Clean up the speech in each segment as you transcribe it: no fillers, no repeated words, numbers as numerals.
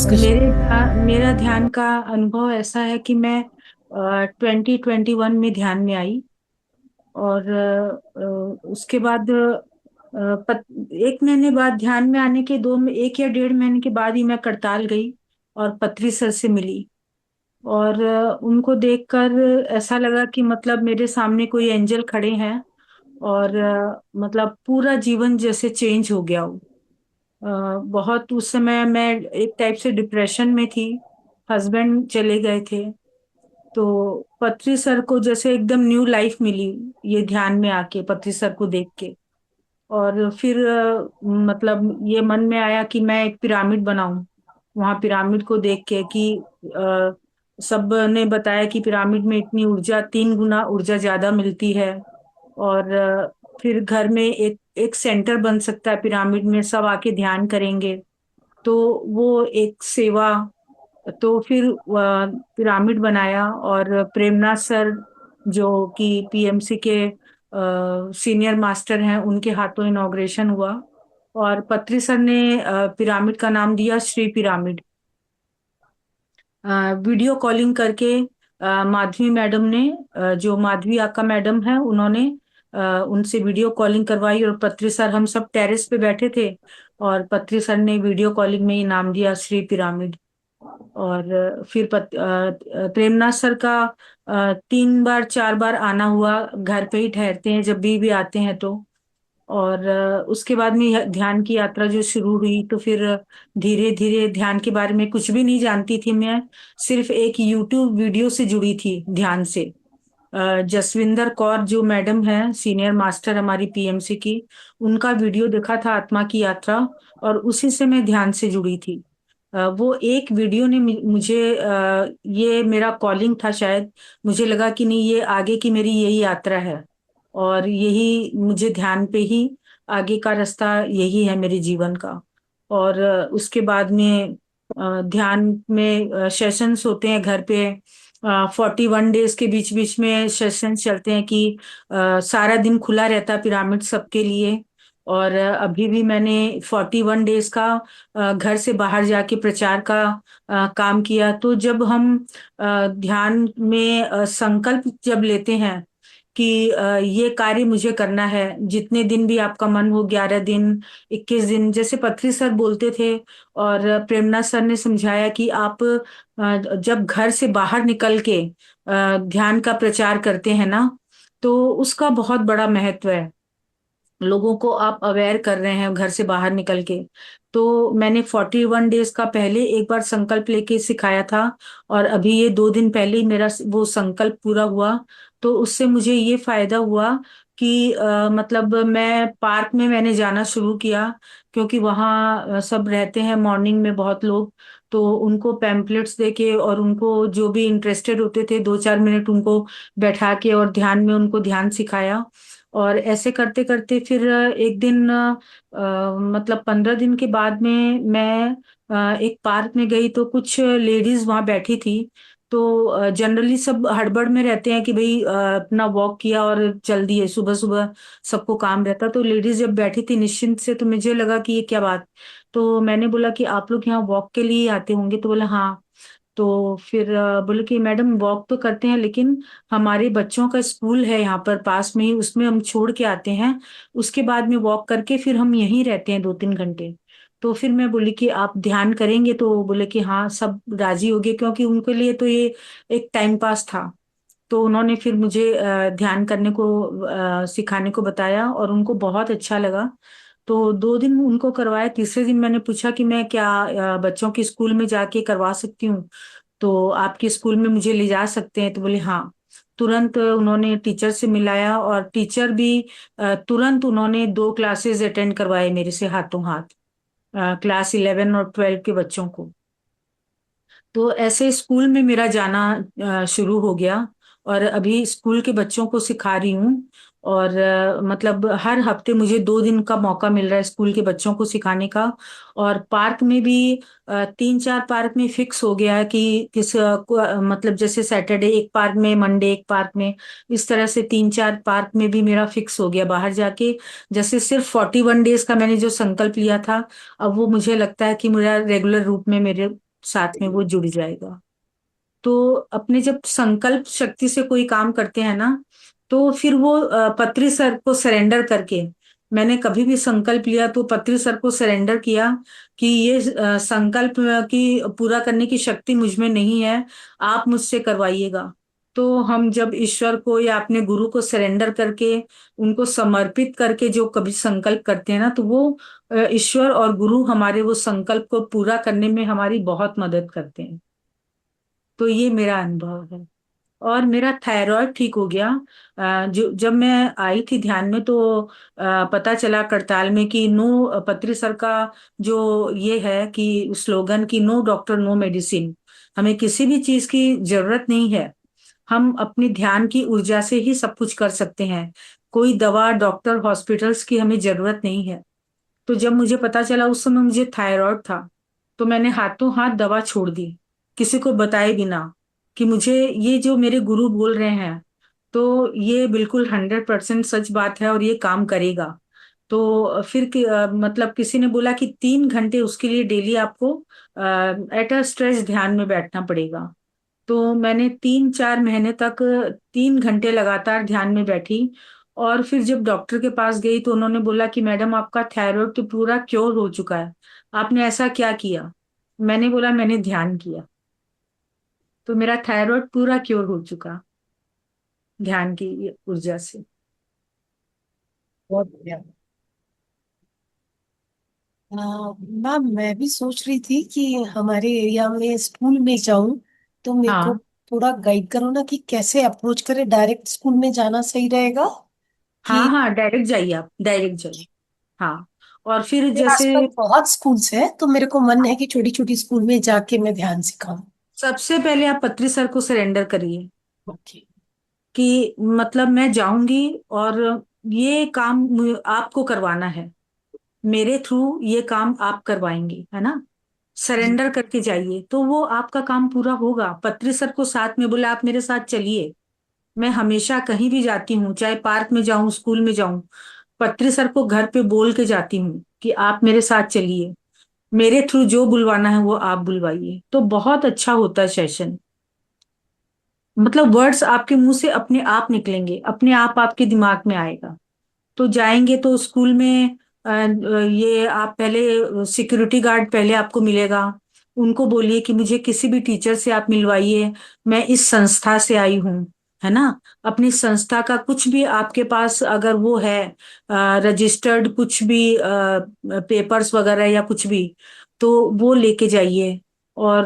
नमस्कार। मेरा ध्यान का अनुभव ऐसा है कि मैं 2021 में ध्यान में आई। और उसके बाद एक महीने बाद ध्यान में आने के एक या 1.5 महीने के बाद ही मैं करताल गई और पत्री सर से मिली। और उनको देखकर ऐसा लगा कि मतलब मेरे सामने कोई एंजल खड़े हैं। और मतलब पूरा जीवन जैसे चेंज हो गया हो। बहुत उस समय मैं एक टाइप से डिप्रेशन में थी। हस्बैंड चले गए थे। तो पत्री सर को जैसे एकदम न्यू लाइफ मिली, ये ध्यान में आके पत्री सर को देख के। और फिर मतलब ये मन में आया कि मैं एक पिरामिड बनाऊं। वहां पिरामिड को देख के कि अ, सब ने बताया कि पिरामिड में इतनी ऊर्जा, 3 गुना ऊर्जा ज्यादा मिलती है। और फिर घर में एक एक सेंटर बन सकता है, पिरामिड में सब आके ध्यान करेंगे। तो वो एक सेवा। तो फिर पिरामिड बनाया और प्रेमनाथ सर जो कि पीएमसी के सीनियर मास्टर हैं, उनके हाथों इनॉग्रेशन हुआ। और पत्री सर ने पिरामिड का नाम दिया श्री पिरामिड। वीडियो कॉलिंग करके माधवी मैडम ने, जो माधवी आका मैडम है, उन्होंने उनसे वीडियो कॉलिंग करवाई। और पत्री सर, हम सब टेरेस पे बैठे थे और पत्री सर ने वीडियो कॉलिंग में ही नाम दिया श्री पिरामिड। और फिर प्रेमनाथ सर का 3 बार 4 बार आना हुआ। घर पे ही ठहरते हैं जब भी आते हैं तो। और उसके बाद में ध्यान की यात्रा जो शुरू हुई, तो फिर धीरे धीरे ध्यान के बारे में कुछ भी नहीं जानती थी मैं। सिर्फ एक यूट्यूब वीडियो से जुड़ी थी ध्यान से। जसविंदर कौर जो मैडम है, सीनियर मास्टर हमारी पीएमसी की, उनका वीडियो देखा था आत्मा की यात्रा। और उसी से मैं ध्यान से जुड़ी थी। वो एक वीडियो ने मुझे ये मेरा कॉलिंग था शायद। मुझे लगा कि नहीं, ये आगे की मेरी यही यात्रा है। और यही मुझे ध्यान पे ही आगे का रास्ता यही है मेरे जीवन का। और उसके बाद में ध्यान में सेशंस होते हैं घर पे। 41 डेज के बीच बीच में सेशंस चलते हैं कि सारा दिन खुला रहता है पिरामिड सबके लिए। और अभी भी मैंने 41 डेज का घर से बाहर जाके प्रचार का काम किया। तो जब हम ध्यान में संकल्प जब लेते हैं कि ये कार्य मुझे करना है, जितने दिन भी आपका मन हो, 11 दिन, 21 दिन, जैसे पत्री सर बोलते थे। और प्रेमनाथ सर ने समझाया कि आप जब घर से बाहर निकल के ध्यान का प्रचार करते हैं ना, तो उसका बहुत बड़ा महत्व है। लोगों को आप अवेयर कर रहे हैं घर से बाहर निकल के। तो मैंने 41 डेज का पहले एक बार संकल्प लेके सिखाया था। और अभी ये 2 दिन पहले ही मेरा वो संकल्प पूरा हुआ। तो उससे मुझे ये फायदा हुआ कि मतलब मैं पार्क में मैंने जाना शुरू किया। क्योंकि वहाँ सब रहते हैं मॉर्निंग में बहुत लोग। तो उनको पैम्पलेट्स देके और उनको जो भी इंटरेस्टेड होते थे 2-4 मिनट उनको बैठा के और ध्यान में उनको ध्यान सिखाया। और ऐसे करते करते फिर एक दिन मतलब 15 दिन के बाद में मैं एक पार्क में गई तो कुछ लेडीज वहां बैठी थी। तो जनरली सब हड़बड़ में रहते हैं कि भाई अपना वॉक किया और चल दिए, सुबह सुबह सबको काम रहता। तो लेडीज जब बैठी थी निश्चिंत से, तो मुझे लगा कि ये क्या बात। तो मैंने बोला कि आप लोग यहाँ वॉक के लिए आते होंगे, तो बोला हाँ। तो फिर बोले कि मैडम वॉक तो करते हैं, लेकिन हमारे बच्चों का स्कूल है यहाँ पर पास में ही, उसमें हम छोड़ के आते हैं। उसके बाद में वॉक करके फिर हम यहीं रहते हैं 2-3 घंटे। तो फिर मैं बोली कि आप ध्यान करेंगे, तो बोले कि हाँ, सब राजी हो गए क्योंकि उनके लिए तो ये एक टाइम पास था। तो उन्होंने फिर मुझे ध्यान करने को सिखाने को बताया और उनको बहुत अच्छा लगा। तो 2 दिन उनको करवाया। तीसरे दिन मैंने पूछा कि मैं क्या बच्चों के स्कूल में जाके करवा सकती हूँ, तो आपके स्कूल में मुझे ले जा सकते हैं? तो बोले हाँ। तुरंत उन्होंने टीचर से मिलाया और टीचर भी तुरंत उन्होंने 2 क्लासेस अटेंड करवाए मेरे से हाथों हाथ, क्लास 11 और 12 के बच्चों को। तो ऐसे स्कूल में मेरा जाना शुरू हो गया। और अभी स्कूल के बच्चों को सिखा रही हूँ। और मतलब हर हफ्ते मुझे 2 दिन का मौका मिल रहा है स्कूल के बच्चों को सिखाने का। और पार्क में भी 3-4 पार्क में फिक्स हो गया है कि मतलब जैसे सैटरडे एक पार्क में, मंडे एक पार्क में, इस तरह से 3-4 पार्क में भी मेरा फिक्स हो गया बाहर जाके। जैसे सिर्फ 41 डेज का मैंने जो संकल्प लिया था, अब वो मुझे लगता है कि मेरा रेगुलर रूप में मेरे साथ में वो जुड़ जाएगा। तो अपने जब संकल्प शक्ति से कोई काम करते हैं ना, तो फिर वो पत्री सर को सरेंडर करके, मैंने कभी भी संकल्प लिया तो पत्री सर को सरेंडर किया कि ये संकल्प की पूरा करने की शक्ति मुझ में नहीं है, आप मुझसे करवाइएगा। तो हम जब ईश्वर को या अपने गुरु को सरेंडर करके, उनको समर्पित करके जो कभी संकल्प करते हैं ना, तो वो ईश्वर और गुरु हमारे वो संकल्प को पूरा करने में हमारी बहुत मदद करते हैं। तो ये मेरा अनुभव है। और मेरा थायराइड ठीक हो गया। जो जब मैं आई थी ध्यान में, तो पता चला करताल में कि नो, पत्री सर का जो ये है कि स्लोगन कि नो डॉक्टर नो मेडिसिन, हमें किसी भी चीज की जरूरत नहीं है, हम अपनी ध्यान की ऊर्जा से ही सब कुछ कर सकते हैं, कोई दवा डॉक्टर हॉस्पिटल्स की हमें जरूरत नहीं है। तो जब मुझे पता चला, उस समय मुझे थायराइड था, तो मैंने हाथों हाथ दवा छोड़ दी, किसी को बताए बिना, कि मुझे ये जो मेरे गुरु बोल रहे हैं, तो ये बिल्कुल 100% सच बात है और ये काम करेगा। तो फिर मतलब किसी ने बोला कि 3 घंटे उसके लिए डेली आपको एट अ स्ट्रेच ध्यान में बैठना पड़ेगा। तो मैंने 3-4 महीने तक 3 घंटे लगातार ध्यान में बैठी। और फिर जब डॉक्टर के पास गई तो उन्होंने बोला कि मैडम आपका थायराइड तो पूरा क्योर हो चुका है, आपने ऐसा क्या किया। मैंने बोला मैंने ध्यान किया। तो मेरा थायराइड पूरा क्योर हो चुका, ध्यान की ऊर्जा से। बहुत बढ़िया। मैम मैं भी सोच रही थी कि हमारे एरिया में स्कूल में जाऊं, तो मेरे को हाँ थोड़ा गाइड करो ना कि कैसे अप्रोच करें, डायरेक्ट स्कूल में जाना सही रहेगा हाँ कि हाँ, डायरेक्ट जाइए, आप डायरेक्ट जाइए। हाँ। और फिर मेरे जैसे आसपास बहुत स्कूल्स हैं, तो मेरे को मन है कि छोटी छोटी स्कूल में जाके मैं ध्यान सिखाऊं। सबसे पहले आप पत्री सर को सरेंडर करिए ओके। कि मतलब मैं जाऊंगी और ये काम आपको करवाना है, मेरे थ्रू ये काम आप करवाएंगे, है ना। जी। सरेंडर करके जाइए तो वो आपका काम पूरा होगा। पत्री सर को साथ में बोले आप मेरे साथ चलिए। मैं हमेशा कहीं भी जाती हूँ, चाहे पार्क में जाऊं स्कूल में जाऊं, पत्री सर को घर पे बोल के जाती हूँ कि आप मेरे साथ चलिए, मेरे थ्रू जो बुलवाना है वो आप बुलवाइए। तो बहुत अच्छा होता है सेशन। मतलब वर्ड्स आपके मुंह से अपने आप निकलेंगे, अपने आप आपके दिमाग में आएगा। तो जाएंगे तो स्कूल में ये आप पहले सिक्योरिटी गार्ड पहले आपको मिलेगा, उनको बोलिए कि मुझे किसी भी टीचर से आप मिलवाइए, मैं इस संस्था से आई हूँ, है ना। अपनी संस्था का कुछ भी आपके पास अगर वो है, रजिस्टर्ड कुछ भी पेपर्स वगैरह या कुछ भी, तो वो लेके जाइए। और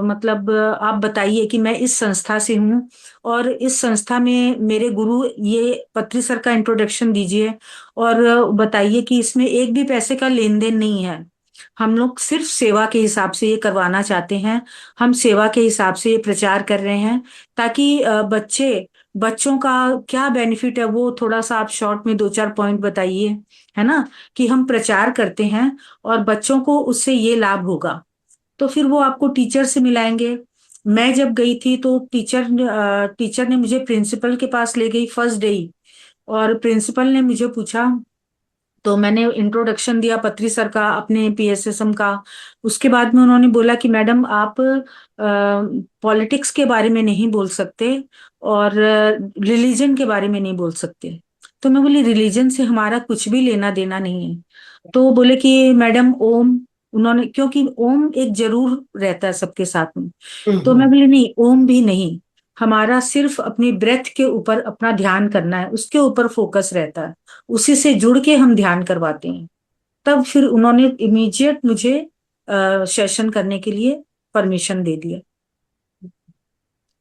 मतलब आप बताइए कि मैं इस संस्था से हूँ, और इस संस्था में मेरे गुरु, ये पत्री सर का इंट्रोडक्शन दीजिए। और बताइए कि इसमें एक भी पैसे का लेन देन नहीं है, हम लोग सिर्फ सेवा के हिसाब से ये करवाना चाहते हैं, हम सेवा के हिसाब से ये प्रचार कर रहे हैं, ताकि बच्चों का क्या बेनिफिट है वो थोड़ा सा आप शॉर्ट में 2-4 पॉइंट बताइए, है ना, कि हम प्रचार करते हैं और बच्चों को उससे ये लाभ होगा। तो फिर वो आपको टीचर से मिलाएंगे। मैं जब गई थी तो टीचर ने मुझे प्रिंसिपल के पास ले गई फर्स्ट डे ही। और प्रिंसिपल ने मुझे पूछा, तो मैंने इंट्रोडक्शन दिया पत्री सर का, अपने पीएसएसएम का। उसके बाद में उन्होंने बोला कि मैडम आप पॉलिटिक्स के बारे में नहीं बोल सकते और रिलीजन के बारे में नहीं बोल सकते। तो मैं बोली रिलीजन से हमारा कुछ भी लेना देना नहीं है। तो बोले कि मैडम ओम, उन्होंने, क्योंकि ओम एक जरूर रहता है सबके साथ में। तो मैं हम्म। बोली नहीं, ओम भी नहीं, हमारा सिर्फ अपनी ब्रेथ के ऊपर अपना ध्यान करना है, उसके ऊपर फोकस रहता है, उसी से जुड़ के हम ध्यान करवाते हैं। तब फिर उन्होंने इमीडिएट मुझे सेशन करने के लिए परमिशन दे दिया।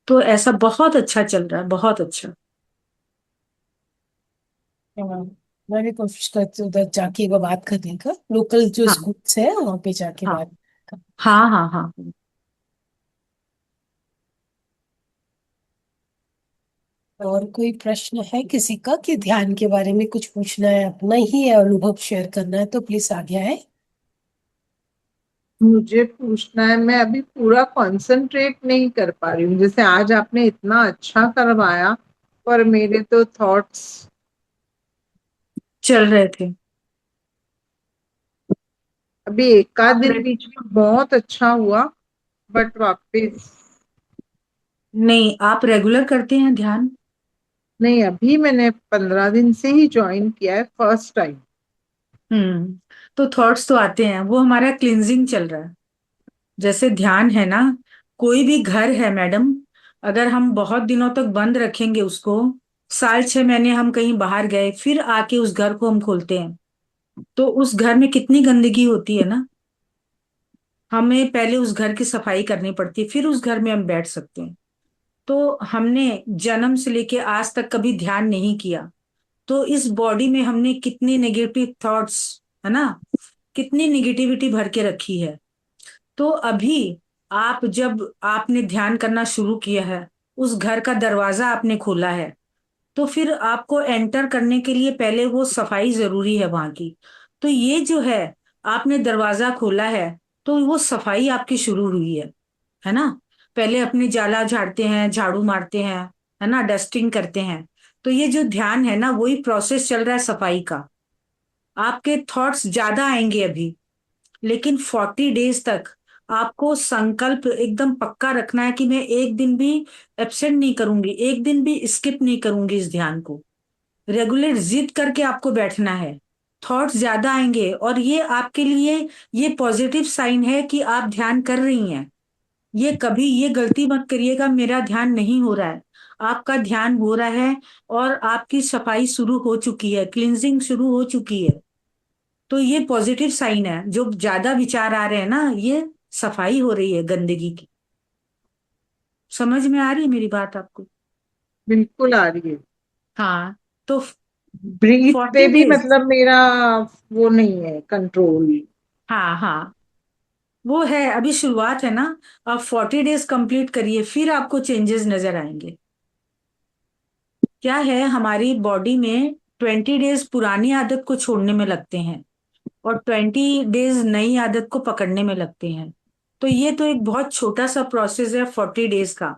तो ऐसा बहुत अच्छा चल रहा है, बहुत अच्छा। हाँ, मैं भी कोशिश करती हूँ उधर जाके एक बार बात करने का, लोकल जो हाँ स्कूल्स है वहाँ पे जाके हाँ बात। हाँ हाँ हाँ। और कोई प्रश्न है किसी का कि ध्यान के बारे में कुछ पूछना है, अपना ही है अनुभव शेयर करना है, तो प्लीज आगे आए। मुझे पूछना है, मैं अभी पूरा कंसंट्रेट नहीं कर पा रही हूँ, जैसे आज आपने इतना अच्छा करवाया, पर मेरे तो थॉट्स चल रहे थे। अभी एकाध दिन आपने बीच में बहुत अच्छा हुआ, बट वापस नहीं, आप रेगुलर करते हैं ध्यान? नहीं, अभी मैंने 15 दिन से ही ज्वाइन किया है, फर्स्ट टाइम। तो थॉट्स तो आते हैं, वो हमारा क्लिनजिंग चल रहा है। जैसे ध्यान है ना, कोई भी घर है मैडम, अगर हम बहुत दिनों तक बंद रखेंगे उसको, साल 6 महीने हम कहीं बाहर गए, फिर आके उस घर को हम खोलते हैं, तो उस घर में कितनी गंदगी होती है ना। हमें पहले उस घर की सफाई करनी पड़ती है, फिर उस घर में हम बैठ सकते हैं। तो हमने जन्म से लेके आज तक कभी ध्यान नहीं किया, तो इस बॉडी में हमने कितने नेगेटिव थॉट्स, है ना, कितनी निगेटिविटी भर के रखी है। तो अभी आप जब आपने ध्यान करना शुरू किया है, उस घर का दरवाजा आपने खोला है, तो फिर आपको एंटर करने के लिए पहले वो सफाई जरूरी है वहां की। तो ये जो है, आपने दरवाजा खोला है, तो वो सफाई आपकी शुरू हुई है ना। पहले अपने जाला झाड़ते हैं, झाड़ू मारते हैं, है ना, डस्टिंग करते हैं। तो ये जो ध्यान है ना, वही प्रोसेस चल रहा है सफाई का। आपके थॉट्स ज्यादा आएंगे अभी, लेकिन 40 डेज तक आपको संकल्प एकदम पक्का रखना है कि मैं एक दिन भी एब्सेंट नहीं करूंगी, एक दिन भी स्किप नहीं करूंगी इस ध्यान को। रेगुलर जिद करके आपको बैठना है। थॉट्स ज्यादा आएंगे, और ये आपके लिए ये पॉजिटिव साइन है कि आप ध्यान कर रही हैं। ये कभी ये गलती मत करिएगा मेरा ध्यान नहीं हो रहा है। आपका ध्यान हो रहा है, और आपकी सफाई शुरू हो चुकी है, क्लिनजिंग शुरू हो चुकी है। तो ये पॉजिटिव साइन है। जो ज्यादा विचार आ रहे हैं ना, ये सफाई हो रही है गंदगी की। समझ में आ रही है मेरी बात आपको? बिल्कुल आ रही है। हाँ। तो ब्रीथ पे फोर्टी भी डेज मतलब मेरा वो नहीं है कंट्रोल। हाँ हाँ, वो है, अभी शुरुआत है ना। आप 40 डेज कंप्लीट करिए, फिर आपको चेंजेस नजर आएंगे। क्या है, हमारी बॉडी में 20 डेज पुरानी आदत को छोड़ने में लगते हैं, और 20 डेज नई आदत को पकड़ने में लगते हैं। तो ये तो एक बहुत छोटा सा प्रोसेस है 40 डेज का।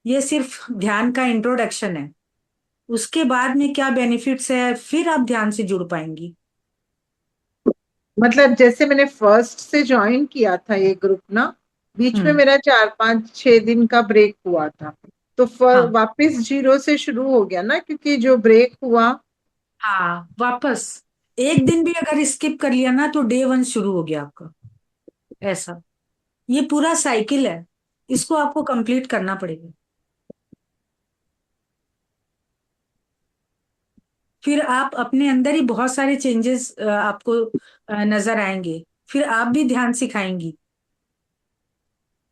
ये सिर्फ ध्यान का इंट्रोडक्शन है। उसके बाद में क्या बेनिफिट्स है, फिर आप ध्यान से जुड़ पाएंगी। मतलब जैसे मैंने फर्स्ट से ज्वाइन किया था ये ग्रुप ना, बीच में हम्म। मेरा 4 5 6 दिन का ब्रेक हुआ था, तो हाँ वापस जीरो से शुरू हो गया ना, क्योंकि जो ब्रेक हुआ। हाँ, वापस एक दिन भी अगर स्किप कर लिया ना, तो डे 1 शुरू हो गया आपका। ऐसा ये पूरा साइकिल है, इसको आपको कंप्लीट करना पड़ेगा। फिर आप अपने अंदर ही बहुत सारे चेंजेस आपको नजर आएंगे। फिर आप भी ध्यान सिखाएंगी।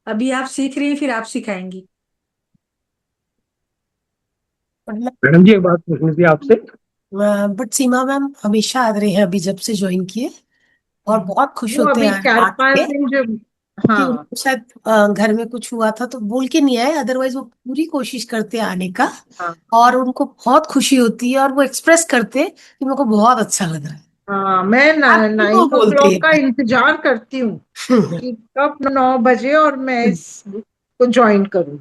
अभी आप सीख रही हैं, फिर आप सिखाएंगी। मतलब मैडम जी एक बात पूछनी थी आपसे। बट सीमा मैम हमेशा आ रहे हैं अभी जब से ज्वाइन किए, और बहुत खुश वो होते अभी हैं चार आके पांच दिन जो, कि हाँ उनको शायद घर में कुछ हुआ था तो बोल के नहीं आए, अदरवाइज वो पूरी कोशिश करते हैं आने का। हाँ और उनको बहुत खुशी होती है, और वो एक्सप्रेस करते हैं कि मेरे को बहुत अच्छा लग रहा है। हाँ, मैं आप भी वो 9 o'clock बोलते का इंतजार करती हूँ हैं। कि कब 9 बजे और मैं इस को ज्वाइन करूँ।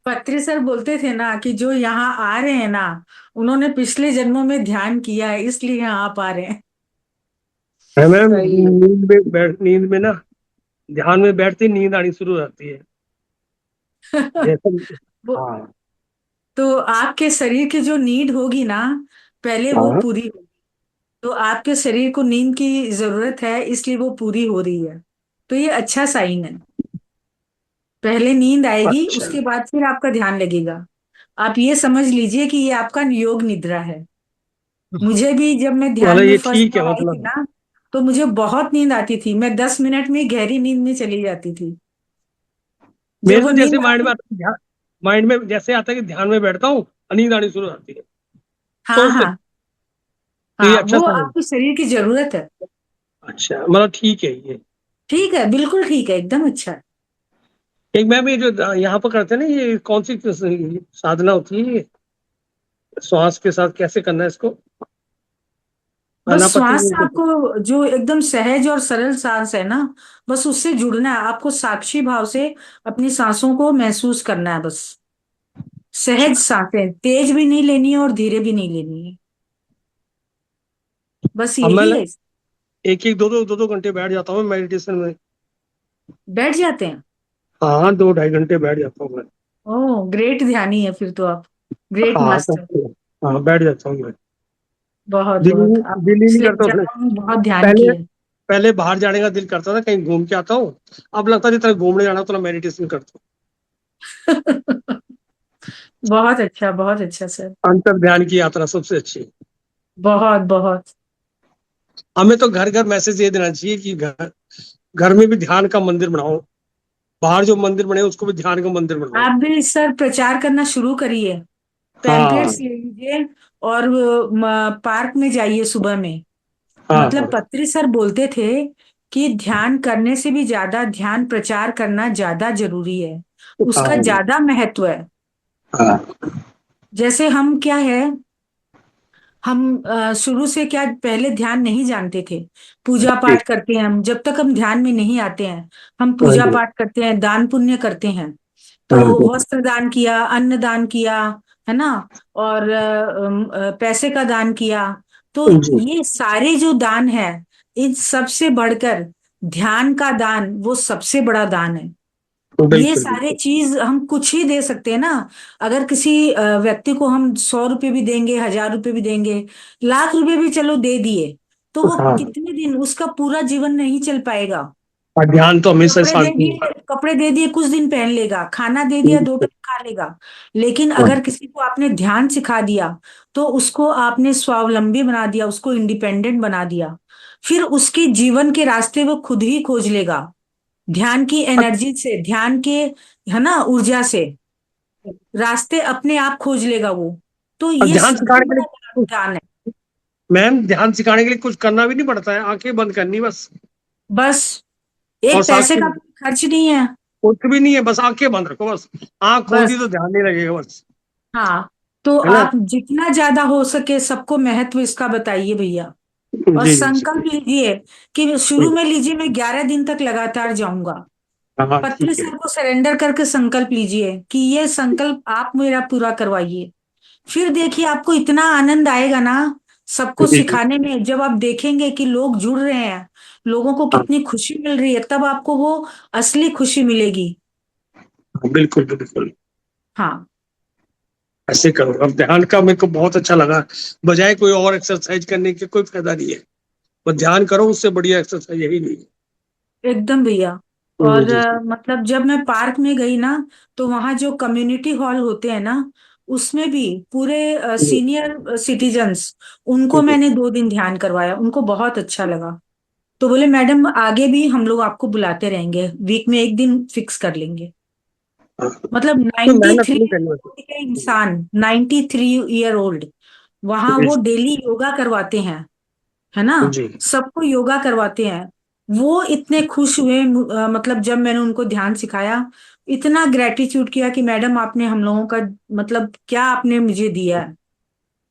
पत्री सर बोलते थे ना कि जो यहाँ आ रहे हैं ना, उन्होंने पिछले जन्मों में ध्यान किया है, इसलिए यहाँ आप आ रहे हैं। है मैम, सही है। नींद में ना, ध्यान में बैठते ही नींद आनी शुरू हो जाती है। जैसे वो हाँ। तो आपके शरीर की जो नीड होगी ना, पहले वो हाँ। पूरी होगी। तो आपके शरीर को नींद की जरूरत है, इसलिए वो पूरी हो रही है। तो ये अच्छा साइन है। पहले नींद आएगी, अच्छा, उसके बाद फिर आपका ध्यान लगेगा। आप ये समझ लीजिए कि ये आपका योग निद्रा है। मुझे भी जब मैं ध्यान मतलब में ये फर्स्ट ठीक है बार आई थी मतलब। ना, तो मुझे बहुत नींद आती थी, मैं 10 मिनट में गहरी नींद में चली जाती थी। जब मेरे वो तो जैसे नींद माइंड में आती, आता है माइंड में जैसे आता है कि ध्यान में बैठता हूँ, नींद आनी शुरू हो जाती है। हाँ सोचते हाँ तो ये हाँ, अच्छा वो साइन। आपके शरीर की जरूरत है। अच्छा मतलब ठीक है ये। ठीक है, बिल्कुल ठीक है, एकदम अच्छा है। एक मैम ये जो यहाँ पर करते हैं ना, ये कौन सी साधना होती है ये? श्वास के साथ कैसे करना है इसको? बस अनापति श्वास से आपको जो एकदम सहज और सरल सांस है ना, बस उससे जुड़ना है आपको, साक्षी भाव से अपनी सांसों को महसूस करना है बस। सहज सांसें, तेज भी नहीं लेनी है और धीरे भी नहीं लेनी है, बस अब मैं यही है। एक एक दो दो घंटे बैठ जाता हूँ मेडिटेशन में। बैठ जाते हैं। हाँ 2-2.5 घंटे बैठ जाता हूँ मैं। ओह ग्रेट ध्यानी है फिर तो आप, ग्रेट हाँ मास्टर। हाँ बैठ जाता हूँ मैं। बहुत दिल बहुत आप दिल ही नहीं पिछले करता उसने। जन्म में बहुत ध्यान पहले किए। पहले बाहर जाने का दिल करता था, कहीं घूम के आता हूँ। अब लगता है जितना घूमने जाना उतना मेडिटेशन करता बहुत अच्छा सर। हूँ। अंतर ध्यान की यात्रा सबसे अच्छी है। बहुत बहुत। हमें तो घर घर मैसेज ये देना चाहिए कि घर घर में भी ध्यान का मंदिर बनाओ। बाहर जो मंदिर बने उसको भी ध्यान का मंदिर बनाओ। आप भी सर प्रचार करना शुरू करिए, हाँ पैम्पलेट्स ले लीजिए और पार्क में जाइए सुबह में। हाँ मतलब हाँ पत्री सर बोलते थे कि ध्यान करने से भी ज्यादा ध्यान प्रचार करना ज्यादा जरूरी है, उसका हाँ ज्यादा महत्व है। हाँ जैसे हम क्या है, हम शुरू से क्या पहले ध्यान नहीं जानते थे, पूजा जी, पाठ करते हैं हम, जब तक हम ध्यान में नहीं आते हैं हम हाँ पूजा जी, पाठ करते हैं, दान पुण्य करते हैं। तो हाँ जी, वस्त्र दान किया, अन्न दान किया, है ना, और पैसे का दान किया। तो जी, ये सारे जो दान है, इन सबसे बढ़कर ध्यान का दान वो सबसे बड़ा दान है। ये बिल्कुल सारे बिल्कुल। चीज हम कुछ ही दे सकते हैं ना। अगर किसी व्यक्ति को हम 100 रुपए भी देंगे, 1000 रुपए भी देंगे, लाख रुपए भी चलो दे दिए, तो वो हाँ कितने दिन, उसका पूरा जीवन नहीं चल पाएगा। और ध्यान तो हमेशा कपड़े दे शांति है। दिए, कपड़े दे दिए कुछ दिन पहन लेगा, खाना दे दिया 2 टाइम खा लेगा। लेकिन अगर किसी को आपने ध्यान सिखा दिया, तो उसको आपने स्वावलंबी बना दिया, उसको इंडिपेंडेंट बना दिया, फिर उसके जीवन के रास्ते वो खुद ही खोज लेगा, ध्यान की एनर्जी से, ध्यान के, है ना, ऊर्जा से रास्ते अपने आप खोज लेगा वो। तो और ये ध्यान सबसे सिखाने के बड़ा लिए, दान है। मैम ध्यान सिखाने के लिए कुछ करना भी नहीं पड़ता है, आंखें बंद करनी बस। बस और एक पैसे साक्षी का खर्च नहीं है। कुछ भी नहीं है, बस आंखें बंद रखो बस। आंख खोल दी बस तो ध्यान नहीं लगेगा बस। हाँ, तो है ना। आप जितना ज्यादा हो सके सबको महत्व इसका बताइए भैया। और जी जी संकल्प लीजिए कि शुरू में लीजिए मैं 11 दिन तक लगातार जाऊंगा। हाँ पत्री ठीक है। सर को सरेंडर करके संकल्प लीजिए कि ये संकल्प आप मेरा पूरा करवाइए। फिर देखिए आपको इतना आनंद आएगा ना सबको जी जी सिखाने में, जब आप देखेंगे कि लोग जुड़ रहे हैं, लोगों को हाँ कितनी खुशी मिल रही है, तब आपको वो असली खुशी मिलेगी। हाँ, बिल्कुल बिल्कुल। हाँ ऐसे करो। अब ध्यान का मेरे को बहुत अच्छा लगा। बजाय कोई और एक्सरसाइज करने के कोई फायदा नहीं है। बस ध्यान करो, उससे बढ़िया एक्सरसाइज यही नहीं है। एकदम भैया। जी और जी मतलब जब मैं पार्क में गई ना, तो वहाँ जो कम्युनिटी हॉल होते हैं ना, उसमें भी पूरे जी सीनियर सिटीजन्स, उनको जी। मैंने 2 दिन ध्यान करवाया, उनको बहुत अच्छा लगा। तो बोले मैडम आगे भी हम लोग आपको बुलाते रहेंगे, वीक में एक दिन फिक्स कर लेंगे। हाँ, मतलब तो नाइन्टी मेहनत थ्री नहीं करनी के इंसान, 93 ईयर ओल्ड, वहां वो होती। डेली योगा करवाते हैं, है ना, जी सबको योगा करवाते हैं। वो इतने खुश हुए, मतलब जब मैंने उनको ध्यान सिखाया, इतना ग्रेटिट्यूड किया कि मैडम आपने हम लोगों का, मतलब क्या आपने मुझे दिया है,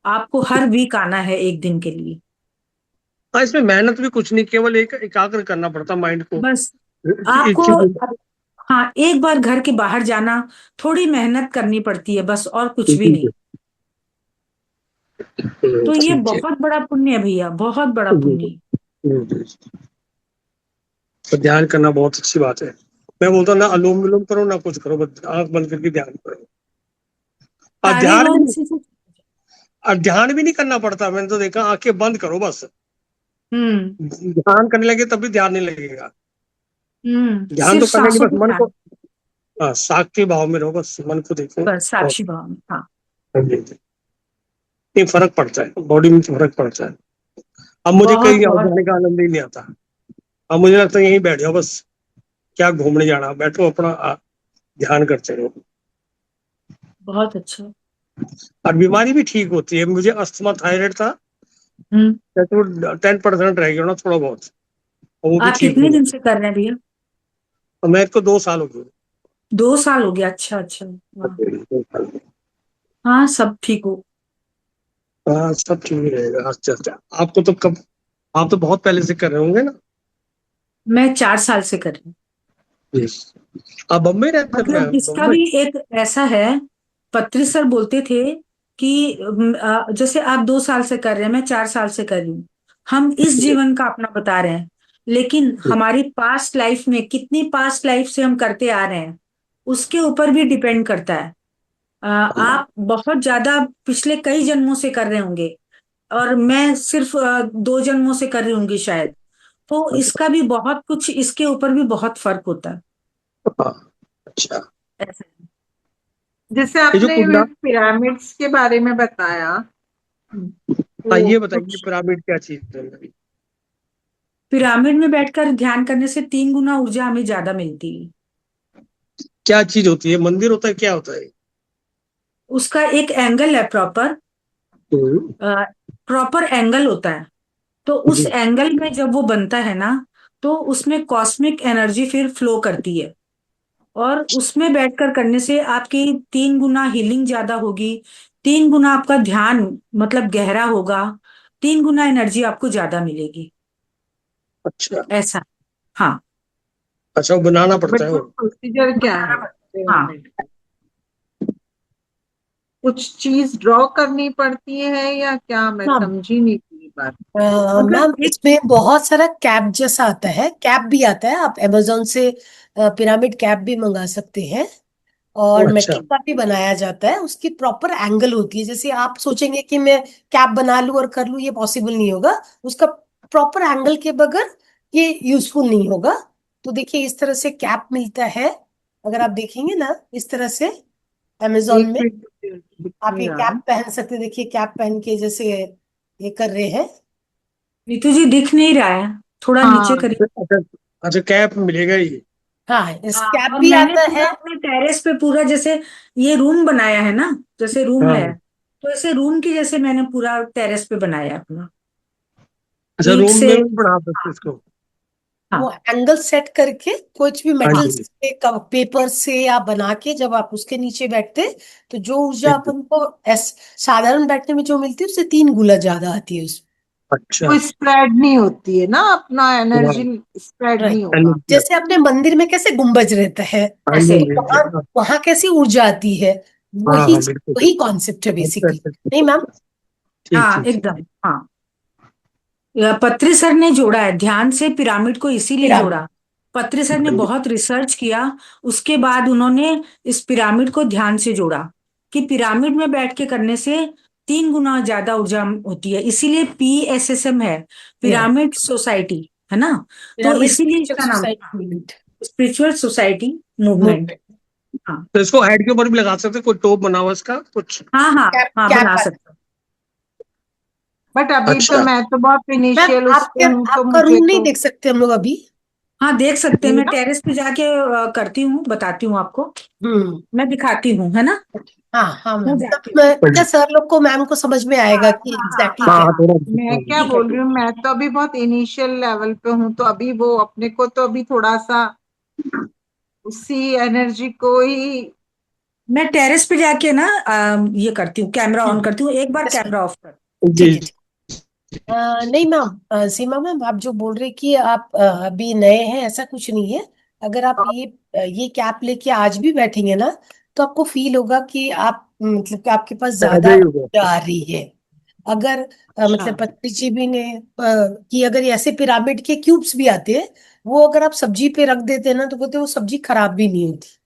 आपको हर वीक आना है 1 दिन के लिए। हाँ, इसमें मेहनत भी कुछ नहीं, केवल एक एकाग्र करना पड़ता माइंड को। बस आपको, इच्छित। हाँ एक बार घर के बाहर जाना, थोड़ी मेहनत करनी पड़ती है बस, और कुछ भी नहीं। तो ये ठीक है। बहुत बड़ा पुण्य है भैया, बहुत बड़ा पुण्य है। तो ध्यान करना बहुत अच्छी बात है। मैं बोलता हूँ ना अनुलोम विलोम करो ना कुछ करो, बस आंख बंद करके ध्यान करो। और सारे ध्यान भी लोग नहीं, इसी से। और ध्यान भी नहीं करना पड़ता, मैंने तो देखा आंखें बंद करो बस। हम्म ध्यान करने लगे तब भी ध्यान नहीं लगेगा। ध्यान सिर्फ तो करना नहीं, सांसों बस पे मन को। ध्यान। हाँ साक्षी भाव में रहो, बस मन को देखो। बस और साक्षी भाव में, हाँ। ये फर्क पड़ता है, बॉडी में फर्क पड़ता है। अब मुझे बहुत कहीं और बहुत जाने का आनंद ही नहीं आता। अब मुझे लगता है यहीं बैठ जाओ बस। क्या घूमने जाना, बैठो अपना ध्यान करते रहो। बहुत अच्छा। और बीमारी भी ठीक होती है। मुझे अस्थमा थायराइड था, हम्म 10% रह गया ना थोड़ा बहुत, और वो भी आप ठीक हो कितने दिन गया। से कर रहे हैं भैया? और मेरे को 2 साल हो गए। 2 साल हो गया, अच्छा अच्छा, वाह। 2 साल। हाँ सब ठीक हो। हाँ सब ठीक ही रहेगा। अच्छा अच्छा, आपको तो कब, आप तो बहुत पहले से कर रहे होंगे ना। मैं 4 साल से कर रही हूँ। जी। आप बम्बई रहते हैं? मैं मतलब इसका बम्बई। भी एक ऐसा है, पत्री सर बोलते थे कि जैसे आप 2 साल से कर रहे हैं, मैं 4 साल से कर रही हूँ, हम इस जीवन का अपना बता रहे हैं, लेकिन हमारी पास्ट लाइफ में कितनी पास्ट लाइफ से हम करते आ रहे हैं, उसके ऊपर भी डिपेंड करता है। आप बहुत ज्यादा पिछले कई जन्मों से कर रहे होंगे और मैं सिर्फ 2 जन्मों से कर रही होंगी शायद, तो इसका भी बहुत कुछ, इसके ऊपर भी बहुत फर्क होता है। हाँ, अच्छा। ऐसा है। जैसे ये जो आपने कुंडा, पिरामिड्स के बारे में बताया, हाँ, तो ये बताइए कुछ पिरामिड क्या चीज है? पिरामिड में बैठकर ध्यान करने से 3 गुना ऊर्जा हमें ज्यादा मिलती है। क्या चीज होती है? मंदिर होता है, क्या होता है? उसका एक एंगल है, प्रॉपर हम्म, प्रॉपर एंगल होता है। तो उस जी। एंगल में जब वो बनता है ना, तो उसमें कॉस्मिक एनर्जी फिर फ्लो करती है, और उसमें बैठकर करने से आपकी 3 गुना हीलिंग ज्यादा होगी, 3 गुना आपका ध्यान मतलब गहरा होगा, 3 गुना एनर्जी आपको ज्यादा मिलेगी। अच्छा। ऐसा। हाँ। अच्छा, वो बनाना पड़ता बट है वो वो? प्रोसीजर क्या है हाँ। पिरामिड? कुछ चीज ड्रॉ करनी पड़ती है या क्या? मैं हाँ समझी नहीं पूरी बात। अगर मैम, एक इसमें बहुत सारा कैप जैसा आता है, कैप भी आता है, आप अमेजोन से पिरामिड कैप भी मंगा सकते हैं। ओ, और अच्छा। मेटल का भी बनाया जाता है, उसकी प्रॉपर एंगल होती है। जैसे आप सोचेंगे कि मैं कैप बना लूं और कर लूं, ये पॉसिबल नहीं होगा। उसका प्रॉपर एंगल के बगैर ये यूजफुल नहीं होगा। तो देखिए, इस तरह से कैप मिलता है। अगर आप देखेंगे ना, इस तरह से अमेजोन एक में मिनट, दिख आप नहीं ये रहा कैप है। पहन सकते हैं। देखिए, कैप पहन के जैसे ये कर रहे हैं। ऋतु जी दिख नहीं रहा है, थोड़ा नीचे हाँ, करिए। अच्छा। अच्छा, कैप मिलेगा ये? हाँ, इस हाँ, कैप और भी मैंने आता पूरा है। अपने टेरेस पे पूरा, जैसे ये रूम बनाया है ना, जैसे रूम है, हाँ। तो ऐसे रूम की जैसे मैंने पूरा टेरेस पे बनाया अपना, अच्छा, ईंट रूम से। में भी बना सकते हैं इसको? हाँ। वो एंगल सेट करके कुछ भी हाँ मेटल जी। से, पेपर से या बना के, जब आप उसके नीचे बैठते हैं, तो जो ऊर्जा ठीक है। अपन को साधारण बैठने में जो मिलती है, उससे 3 गुना ज्यादा आती है उसमें। अच्छा। वो स्प्रेड नहीं होती है ना, अपना हाँ, एनर्जी स्प्रेड नहीं राइट। होगा। एनर्जी जैसे आती अपने मंदिर में कैसे गुंबज रहता है, है। हाँ जी, ऐसे। हाँ जी, हाँ वहां जी। वहां कैसी ऊर्जा आती है, हाँ वही हाँ, बिल्कुल। वही कॉन्सेप्ट है अच्छा, बेसिकली। अच्छा, नहीं मैम? ठीक हाँ, ठीक ठीक। एकदम। हाँ, पत्री सर ने जोड़ा है ध्यान से पिरामिड को, इसीलिए पिरामिड। जोड़ा। पत्री सर ने हाँ जी। बहुत रिसर्च किया, उसके बाद उन्होंने इस पिरामिड को ध्यान से जोड़ा कि पिरामिड में बैठ के करने से 3 गुना ज्यादा ऊर्जा होती है, इसीलिए PSSM है, या पिरामिड सोसाइटी, है ना। तो पिरामिड इसीलिए स्पिरिचुअल इसका नाम society movement. Spiritual society movement. हाँ। तो इसको हेड के ऊपर भी लगा सकते हैं, कोई टोप बना हुआ इसका कुछ? हाँ हाँ कैप हाँ, कैप बना आता सकते हो। बट अभी तो अच्छा। मैं तो बहुत मैम, इनिशियल उस पे आपके हूँ, तो आपका मुझे रूम नहीं तो देख सकते हम लोग अभी? हाँ, देख सकते हैं, नहीं मैं ना? टेरेस पे जाके करती हूँ, बताती हूँ आपको, हम्म। मैं दिखाती हूँ, है ना। हाँ हाँ मैं मैम, तब जाती हूँ। हाँ क्या जी। सर लोग को, मैम को समझ में हाँ आएगा कि हाँ हाँ एग्जैक्टली हाँ क्या हाँ, है। थोड़ा। मैं हाँ, क्या ठीक है, बोल ठीक रही हूँ, मैं तो अभी बहुत इनिशियल लेवल पे हूँ, तो अभी वो अपने को तो अभी थोड़ा सा उसी एनर्जी को ही। मैं टेरेस पे जाके ना ये करती हूँ, कैमरा ऑन हम्म। करती हूँ, एक बार Yes, ma'am। कैमरा ऑफ कर। जी। ठीक है, ठीक। नहीं मैम, सीमा मैम, आप जो बोल रहे कि आप अभी नए हैं, ऐसा कुछ नहीं है। अगर आप ये कैप लेके आज भी बैठेंगे ना, तो आपको फील होगा कि आप, मतलब कि आपके पास ऐसा ज्यादा ही होगा। ऊर्जा आ रही है। अगर अच्छा, मतलब पत्नी जी भी ने कि अगर ये ऐसे पिरामिड के क्यूब्स भी आते हैं, वो अगर आप सब्जी पे रख देते हैं ना, तो बोलते हैं वो सब्जी खराब भी नहीं होती।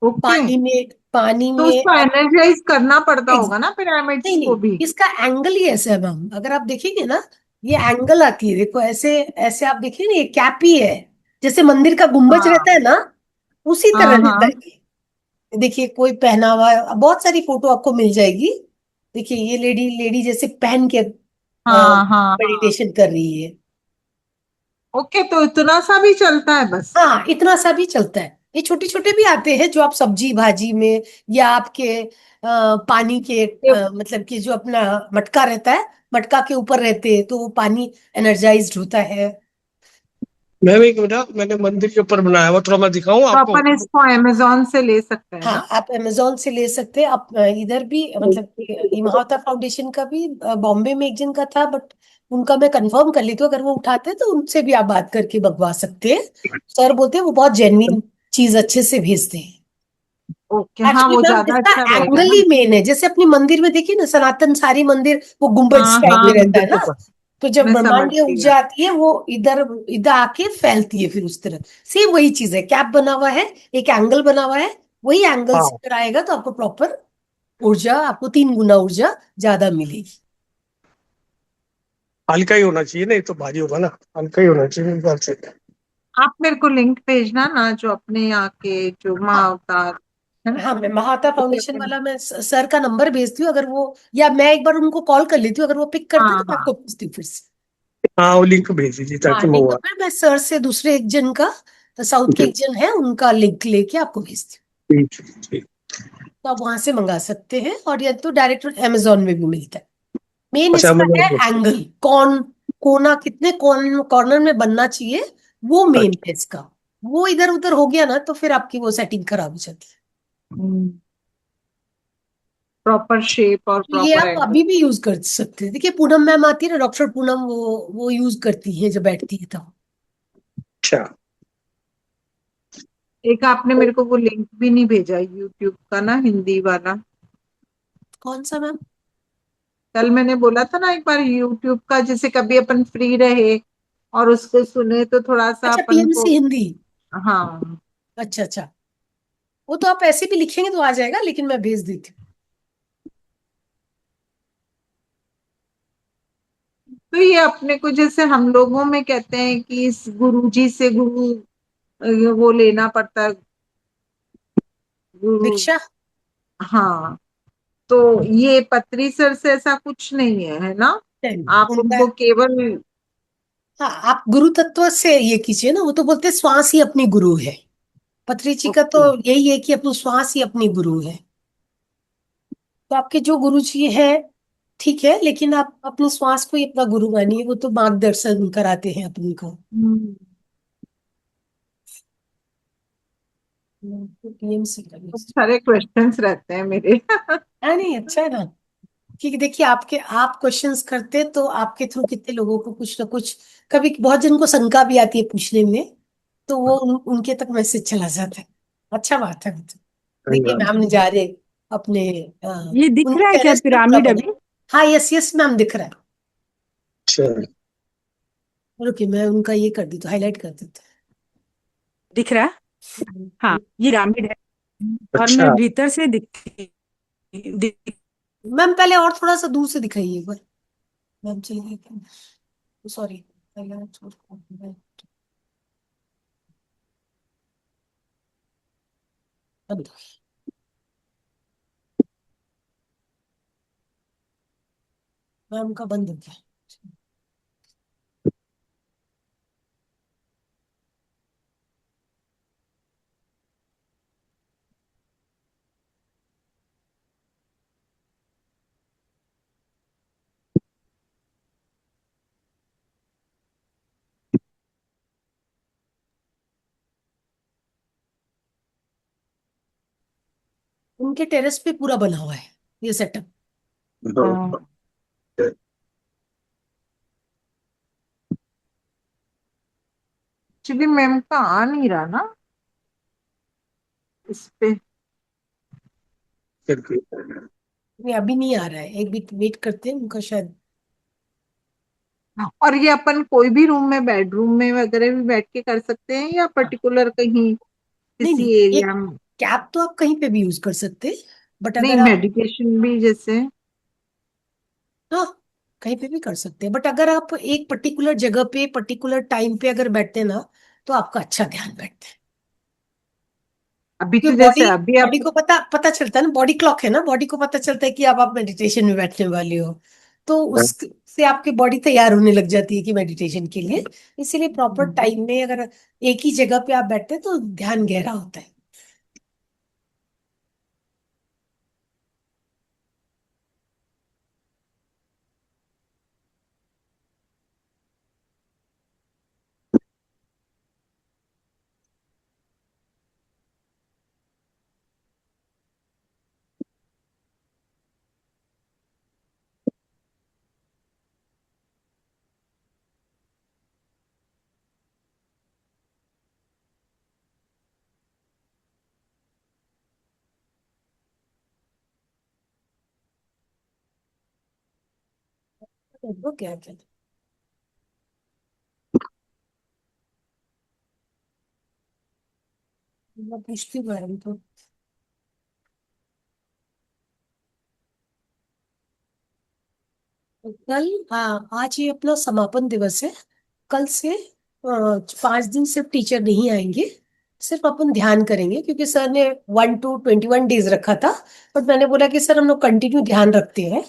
ओके। पानी में, पानी तो में उसको आप, एनर्जाइज करना पड़ता होगा ना पिरामिड्स नहीं को नहीं, भी? इसका एंगल ही ऐसा है मैम। अगर आप देखेंगे ना, ये एंगल आती है, देखो ऐसे ऐसे आप देखिए ना, ये कैप ही है। जैसे मंदिर का गुंबज रहता हाँ है ना, उसी तरह हाँ रहता है हाँ ये। देखिए, कोई पहना हुआ, बहुत सारी फोटो आपको मिल जाएगी। देखिए, ये लेडी लेडी जैसे पहन के हाँ हाँ हाँ। मेडिटेशन कर रही है। ओके, तो इतना सा भी चलता है बस? हाँ, इतना सा भी चलता है। ये छोटे छोटे भी आते हैं, जो आप सब्जी भाजी में, या आपके पानी के, मतलब कि जो अपना मटका रहता है, मटका के ऊपर रहते हैं, तो वो पानी एनर्जाइज्ड होता है। मैं भी, एक मिनट, मैंने मंदिर के ऊपर बनाया हुआ, थोड़ा मैं दिखाऊं तो आपको? अपन इसको अमेजोन से ले सकते हैं हाँ, ना? आप अमेजोन से ले सकते हैं। आप इधर भी, मतलब इमावता फाउंडेशन का भी बॉम्बे में एक जन का था, बट उनका मैं कंफर्म कर ली, तो अगर वो उठाते हैं तो उनसे भी आप बात करके मंगवा सकते हैं। सर बोलते हैं वो बहुत जेन्युइन चीज अच्छे से भेजते हैं। ओके, हाँ, एक्चुअली वो मैम, ज्यादा इसका अच्छा रहेगा एंगल ना। ही मेन है। जैसे अपनी मंदिर में देखिए ना, सनातन सारी मंदिर वो गुंबज हाँ स्टाइल हाँ में रहता है मंदिर के ना, ऊपर। तो जब मैं समझ ब्रह्मांडीय गई। ऊर्जा आती है वो इधर इधर आके फैलती है, फिर उस तरह सेम वही चीज है। कैप बना हुआ है, एक एंगल बना हुआ है, वही एंगल से हाँ, अगर आएगा तो आपको प्रॉपर ऊर्जा, आपको 3 गुना ऊर्जा ज्यादा मिलेगी। हल्का ही होना चाहिए, नहीं तो भारी होगा ना, हल्का ही होना चाहिए मेरे ख्याल से। आप मेरे को लिंक भेजना ना, जो अपने यहाँ के जो हाँ महाअवतार है ना, हाँ, मैं महाता जैसे फाउंडेशन अपन। वाला मैं सर का नंबर भेजती हूँ, अगर वो, या मैं एक बार उनको कॉल कर लेती हूँ, अगर वो पिक करते हैं हाँ तो मैं हाँ। आपको भेजती हूँ फिर से। हाँ, वो लिंक भेज दीजिए हाँ ताकि मैं लिंक हुआ। फिर मैं सर से दूसरे एक जन का, तो साउथ के एक जन है, उनका लिंक लेके आपको भेजती हूँ। ठीक ठीक। तो आप वहां से मंगा सकते हैं, और या तो डायरेक्ट अमेजोन में भी मिलता है। मेन अच्छा, इसका है मतलब एंगल, कौन कोना कितने कॉर्नर में बनना चाहिए, वो मेन है इसका। वो इधर उधर हो गया ना तो फिर आपकी वो सेटिंग खराब हो जाती है। प्रॉपर शेप और ये प्रॉपर आप एंगल। अभी भी यूज कर सकते हैं। देखिए पूनम मैम आती है ना, डॉक्टर पूनम, वो यूज करती है जब बैठती है तब। अच्छा। एक आपने मेरे को वो लिंक भी नहीं भेजा यूट्यूब का ना, हिंदी वाला। कौन सा मैम? कल मैंने बोला था ना एक बार यूट्यूब का, जैसे कभी अपन फ्री रहे और उसको सुने तो थोड़ा सा अच्छा, अपन को। पीएमसी हिंदी। हाँ। अच्छा अच्छा, वो तो आप ऐसे भी लिखेंगे तो आ जाएगा, लेकिन मैं भेज देती तो ये अपने को जैसे हम लोगों में कहते हैं कि इस गुरु जी से गुरु, वो लेना पड़ता है, हूँ। गुरु। दीक्षा। हाँ। तो ये पत्री सर से ऐसा कुछ नहीं है ना? नहीं, आप उनका, उनको केवल। हाँ आप गुरु तत्व से ये कीजिए ना, वो तो बोलते हैं श्वास ही अपनी गुरु है। पत्री जी का तो ओके। यही है कि अपनी श्वास ही अपनी गुरु है। तो आपके जो गुरु जी हैं, ठीक है, लेकिन आप अपनी श्वास को ही अपना गुरु मानिए, वो तो मार्गदर्शन कराते हैं अपनी को। पीएमसी का भी। बहुत सारे क्वेश्चंस रहते हैं मेरे। हाँ नहीं, अच्छा है ना, क्योंकि देखिए आपके, आप क्वेश्चंस करते तो आपके थ्रू कितने लोगों को कुछ ना कुछ, कभी बहुत जन को शंका भी आती है पूछने में, तो वो उनके तक मैसेज चला जाता है। अच्छा बात है वो तो। सही देखिए बात। मैम ने जा रहे अपने, ये दिख उनके रहा है क्या टेरेस पे पूरा पिरामिड बना। अभी? हाँ यस यस मैम, दिख रहा है। अच्छा। रुकिए मैं उनका ये कर दी तो हाईलाइट कर देते दिख रहा है? हाँ, हैं। ये पिरामिड है। और अच्छा। मैं भीतर से दिख मैम पहले और थोड़ा सा दूर से दिखाइए एक बार। मैम चलिए सॉरी, मैम का बंद हो गया। उनके टेरेस पे पूरा बना हुआ है ये सेटअप। हाँ। एक्चुअली मैम का आ नहीं रहा ना इस पे। फिर भी- नहीं अभी नहीं आ रहा है, एक बीट वेट करते हैं उनका शायद। और ये अपन कोई भी रूम में, बेडरूम में वगैरह भी बैठ के कर सकते हैं, या हाँ, पर्टिकुलर कहीं नहीं किसी नहीं, ये एरिया में? कैप तो आप कहीं पे भी यूज कर सकते हैं, बट नहीं, अगर आप, मेडिटेशन भी जैसे। हाँ कहीं पे भी कर सकते हैं, बट अगर आप एक पर्टिकुलर जगह पे पर्टिकुलर टाइम पे अगर बैठते हैं ना, तो आपका अच्छा ध्यान बैठता है। अभी तो क्योंकि बॉडी, जैसे अभी आप। बॉडी को पता पता चलता है ना, बॉडी क्लॉक है ना, बॉडी को पता चलता है कि अब आप मेडिटेशन में बैठने वाले हो, तो उससे आपकी बॉडी तैयार होने लग जाती है कि मेडिटेशन के लिए। इसीलिए प्रॉपर टाइम में अगर एक ही जगह पे आप बैठते हैं तो ध्यान गहरा होता है। वो क्या क्या मैं पूछती हूँ मैडम तो। कल, हाँ, आज ये अपना समापन दिवस है। कल से 5 दिन सिर्फ टीचर नहीं आएंगे, सिर्फ अपन ध्यान करेंगे, क्योंकि सर ने 1 to 21 डेज रखा था। बट मैंने बोला कि सर हम लोग कंटिन्यू ध्यान रखते हैं,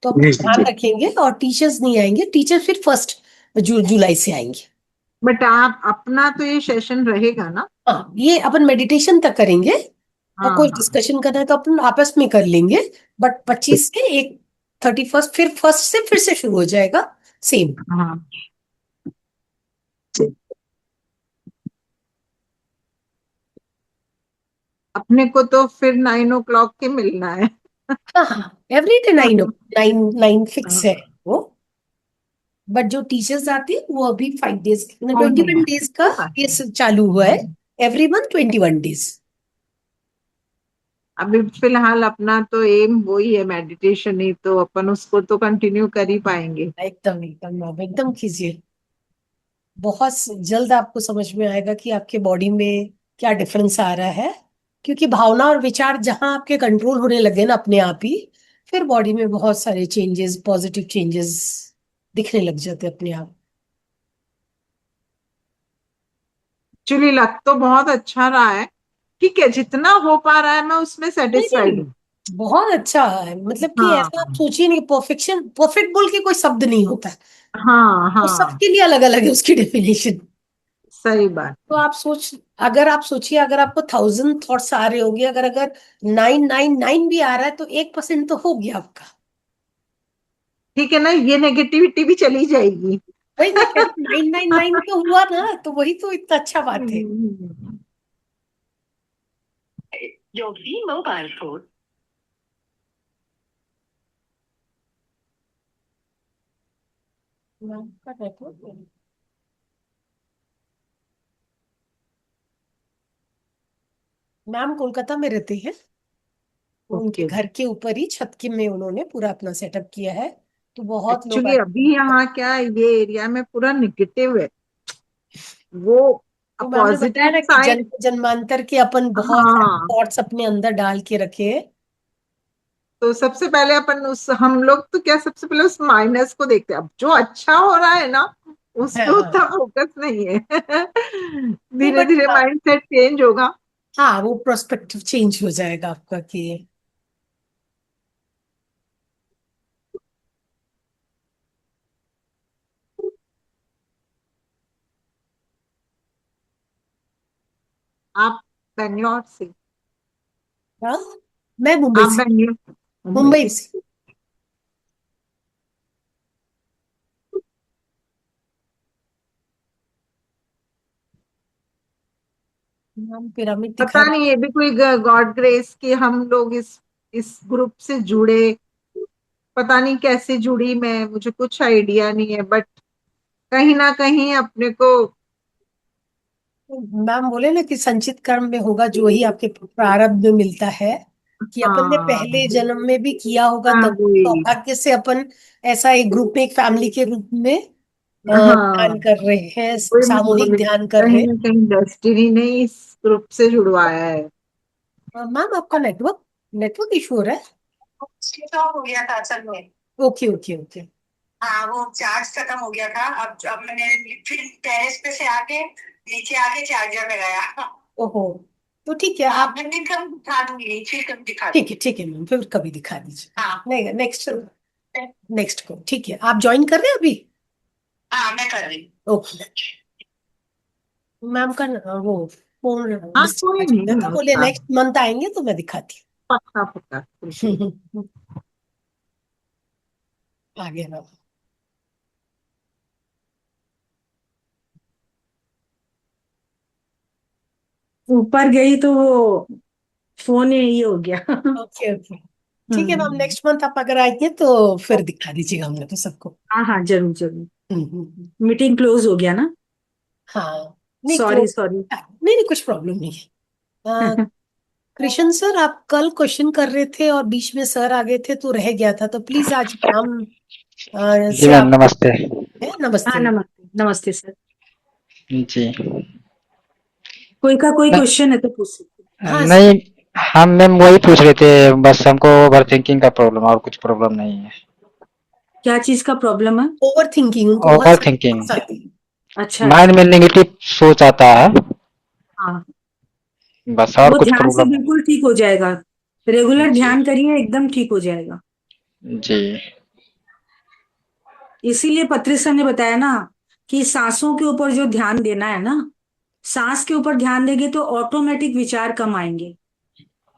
तो हम जी जी ध्यान जी। रखेंगे, और टीचर्स नहीं आएंगे। टीचर फिर 1 जुलाई से आएंगे। बट आप अपना तो ये सेशन रहेगा ना? हाँ, ये अपन मेडिटेशन तक करेंगे, और हाँ कोई हाँ। डिस्कशन करना है तो अपन आपस में कर लेंगे। बट 25 से एक 31, फिर फर्स्ट से फिर से शुरू हो जाएगा सेम। हाँ, अपने को तो फिर 9 o'clock के मिलना है। हाँ हाँ, एवरी डे 9 9 फिक्स है हाँ, वो। बट जो टीचर्स आते हैं वो अभी 5 डेज, हाँ, 21 डेज का हाँ। ये चालू हुआ है। Every month 21 days. अभी फिलहाल अपना तो एम वही है, मेडिटेशन ही, तो अपन उसको तो कंटिन्यू कर ही पाएंगे। एकदम एकदम आप एकदम कीजिए। बहुत जल्द आपको समझ में आएगा कि आपके बॉडी में क्या डिफरेंस आ रहा है, क्योंकि भावना और विचार जहां आपके कंट्रोल होने लगे ना अपने आप ही, फिर बॉडी में बहुत सारे चेंजेस, पॉजिटिव चेंजेस दिखने लग जाते हैं अपने आप। एक्चुअली लग तो बहुत अच्छा रहा है। ठीक है, जितना हो पा रहा है मैं उसमें नहीं सेटिस्फाइड नहीं, हूँ। बहुत अच्छा है। मतलब कि हाँ ऐसा आप सोचिए नहीं, परफेक्शन, परफेक्ट बोल के कोई शब्द नहीं होता है। हाँ वो हाँ। सबके लिए अलग अलग है उसकी डेफिनेशन। सही बात। तो आप अगर आप सोचिए, अगर आपको 1000 थॉट्स आ रहे होंगे, अगर अगर 999 भी आ रहा है, तो 1% तो हो गया आपका। ठीक है ना, ये नेगेटिविटी भी चली जाएगी। वही मैं कह रही हूँ, 999 तो हुआ ना, तो वही तो इतना अच्छा बात है। Your V mobile phone. Ma'am का नेटवर्क, मैम कोलकाता में रहते हैं, तो उनके ओके। घर के ऊपर ही छत के में उन्होंने पूरा अपना सेटअप किया है। तो बहुत लोग एक्चुअली आते अभी हैं। यहाँ क्या है, ये एरिया में पूरा निगेटिव है वो। तो मैम ने बताया पॉजिटिव ना कि साइड। जन्मांतर के अपन बहुत सारे हाँ, थॉट्स अपने अंदर डाल के रखे हैं। तो सबसे पहले अपन उस, हम लोग तो क्या, सबसे पहले उस माइनस को देखते हैं। अब जो अच्छा हो रहा है ना, उस हाँ पे हाँ। उतना फोकस नहीं है। नहीं धीरे बट, धीरे माइंडसेट चेंज होगा। हाँ, वो प्रोस्पेक्टिव चेंज हो जाएगा आपका कि। आप बेंगलोर से? हाँ, मैं मुंबई आप से। बेंगलोर, मुंबई? मुंबई से। हम पिरामिड दिखा पता रहे नहीं, ये भी कोई गॉड ग्रेस कि हम लोग इस ग्रुप से जुड़े। पता नहीं कैसे जुड़ी मैं, मुझे कुछ आइडिया नहीं है, बट कहीं ना कहीं अपने को। हैं। मैम बोले ना कि संचित कर्म में होगा जो ही आपके प्रारब्ध में मिलता है, कि अपन ने हाँ पहले जन्म में भी किया होगा, हाँ तब वही। सौभाग्य से अपन ऐसा एक ग्रुप में, एक फैमिली के रूप में हाँ ध्यान कर रहे हैं, वही मैं सामूहिक बोली, ध्यान कर रहे कहीं हैं। ना कहीं डेस्टिनी ने इस ग्रुप से जुड़वाया है। मैम आपका नेटवर्क नेटवर्क इशू हो रहा है। स्विच ऑफ हो गया था असल में। Okay okay okay. हाँ, वो चार्ज खत्म हो गया था। अब मैंने फिर टेरेस पे से आके नीचे आके चार्जर लगाया। ओहो, तो ठीक है हाँ, आप। मैं फिर कब दिखा दूंगी, फिर कब दिखा ठीक है दूंगी। ठीक है मैम, फिर कभी दिखा दीजिए। हाँ नहीं, नेक्स्ट, नेक्स्ट को ठीक है। आप ज्वाइन कर रहे हैं अभी? हाँ, मैं कर रही हूँ। ओके। मैम का वो फोन हाँ कोई डिस्चार्ज हो गया नहीं था, बोले होता। नेक्स्ट मंथ आएंगे तो मैं दिखाती पक्का पक्का बिल्कुल। हूँ। आ गया मैम। ऊपर गई तो वो फोन ही हो गया। ओके ओके, ठीक है मैम। नेक्स्ट मंथ आप अगर आएंगे तो फिर दिखा दीजिएगा हमने तो सबको। हाँ हाँ, जरूर जरूर। हम्म। मीटिंग क्लोज हो गया ना? हाँ, नहीं सॉरी क्लोज, सॉरी। नहीं नहीं, कुछ प्रॉब्लम नहीं है। कृष्ण सर, आप कल क्वेश्चन कर रहे थे और बीच में सर आ गए थे तो रह गया था, तो प्लीज आज मैम जी से मैम, आप। नमस्ते। है, हाँ, नमस्ते। नमस्ते नमस्ते सर। जी। कोई का कोई न- क्वेश्चन है तो पूछ सकते हाँ नहीं, हम मैम वही पूछ रहे थे, बस हमको ओवर थिंकिंग का प्रॉब्लम और कुछ प्रॉब्लम नहीं है। क्या चीज का प्रॉब्लम है? ओवर थिंकिंग, उनको ओवर बहुत थिंकिंग, सारी आती है। अच्छा माइंड अच्छा। में नेगेटिव सोच आता है, हाँ, बस और वो कुछ ध्यान से प्रॉब्लम बिल्कुल ठीक हो जाएगा। रेगुलर नहीं। ध्यान करिए, एकदम ठीक हो जाएगा। जी इसीलिए पत्री सर ने बताया ना कि सांसों के ऊपर जो ध्यान देना है ना, सांस के ऊपर ध्यान देंगे तो ऑटोमेटिक विचार कम आएंगे।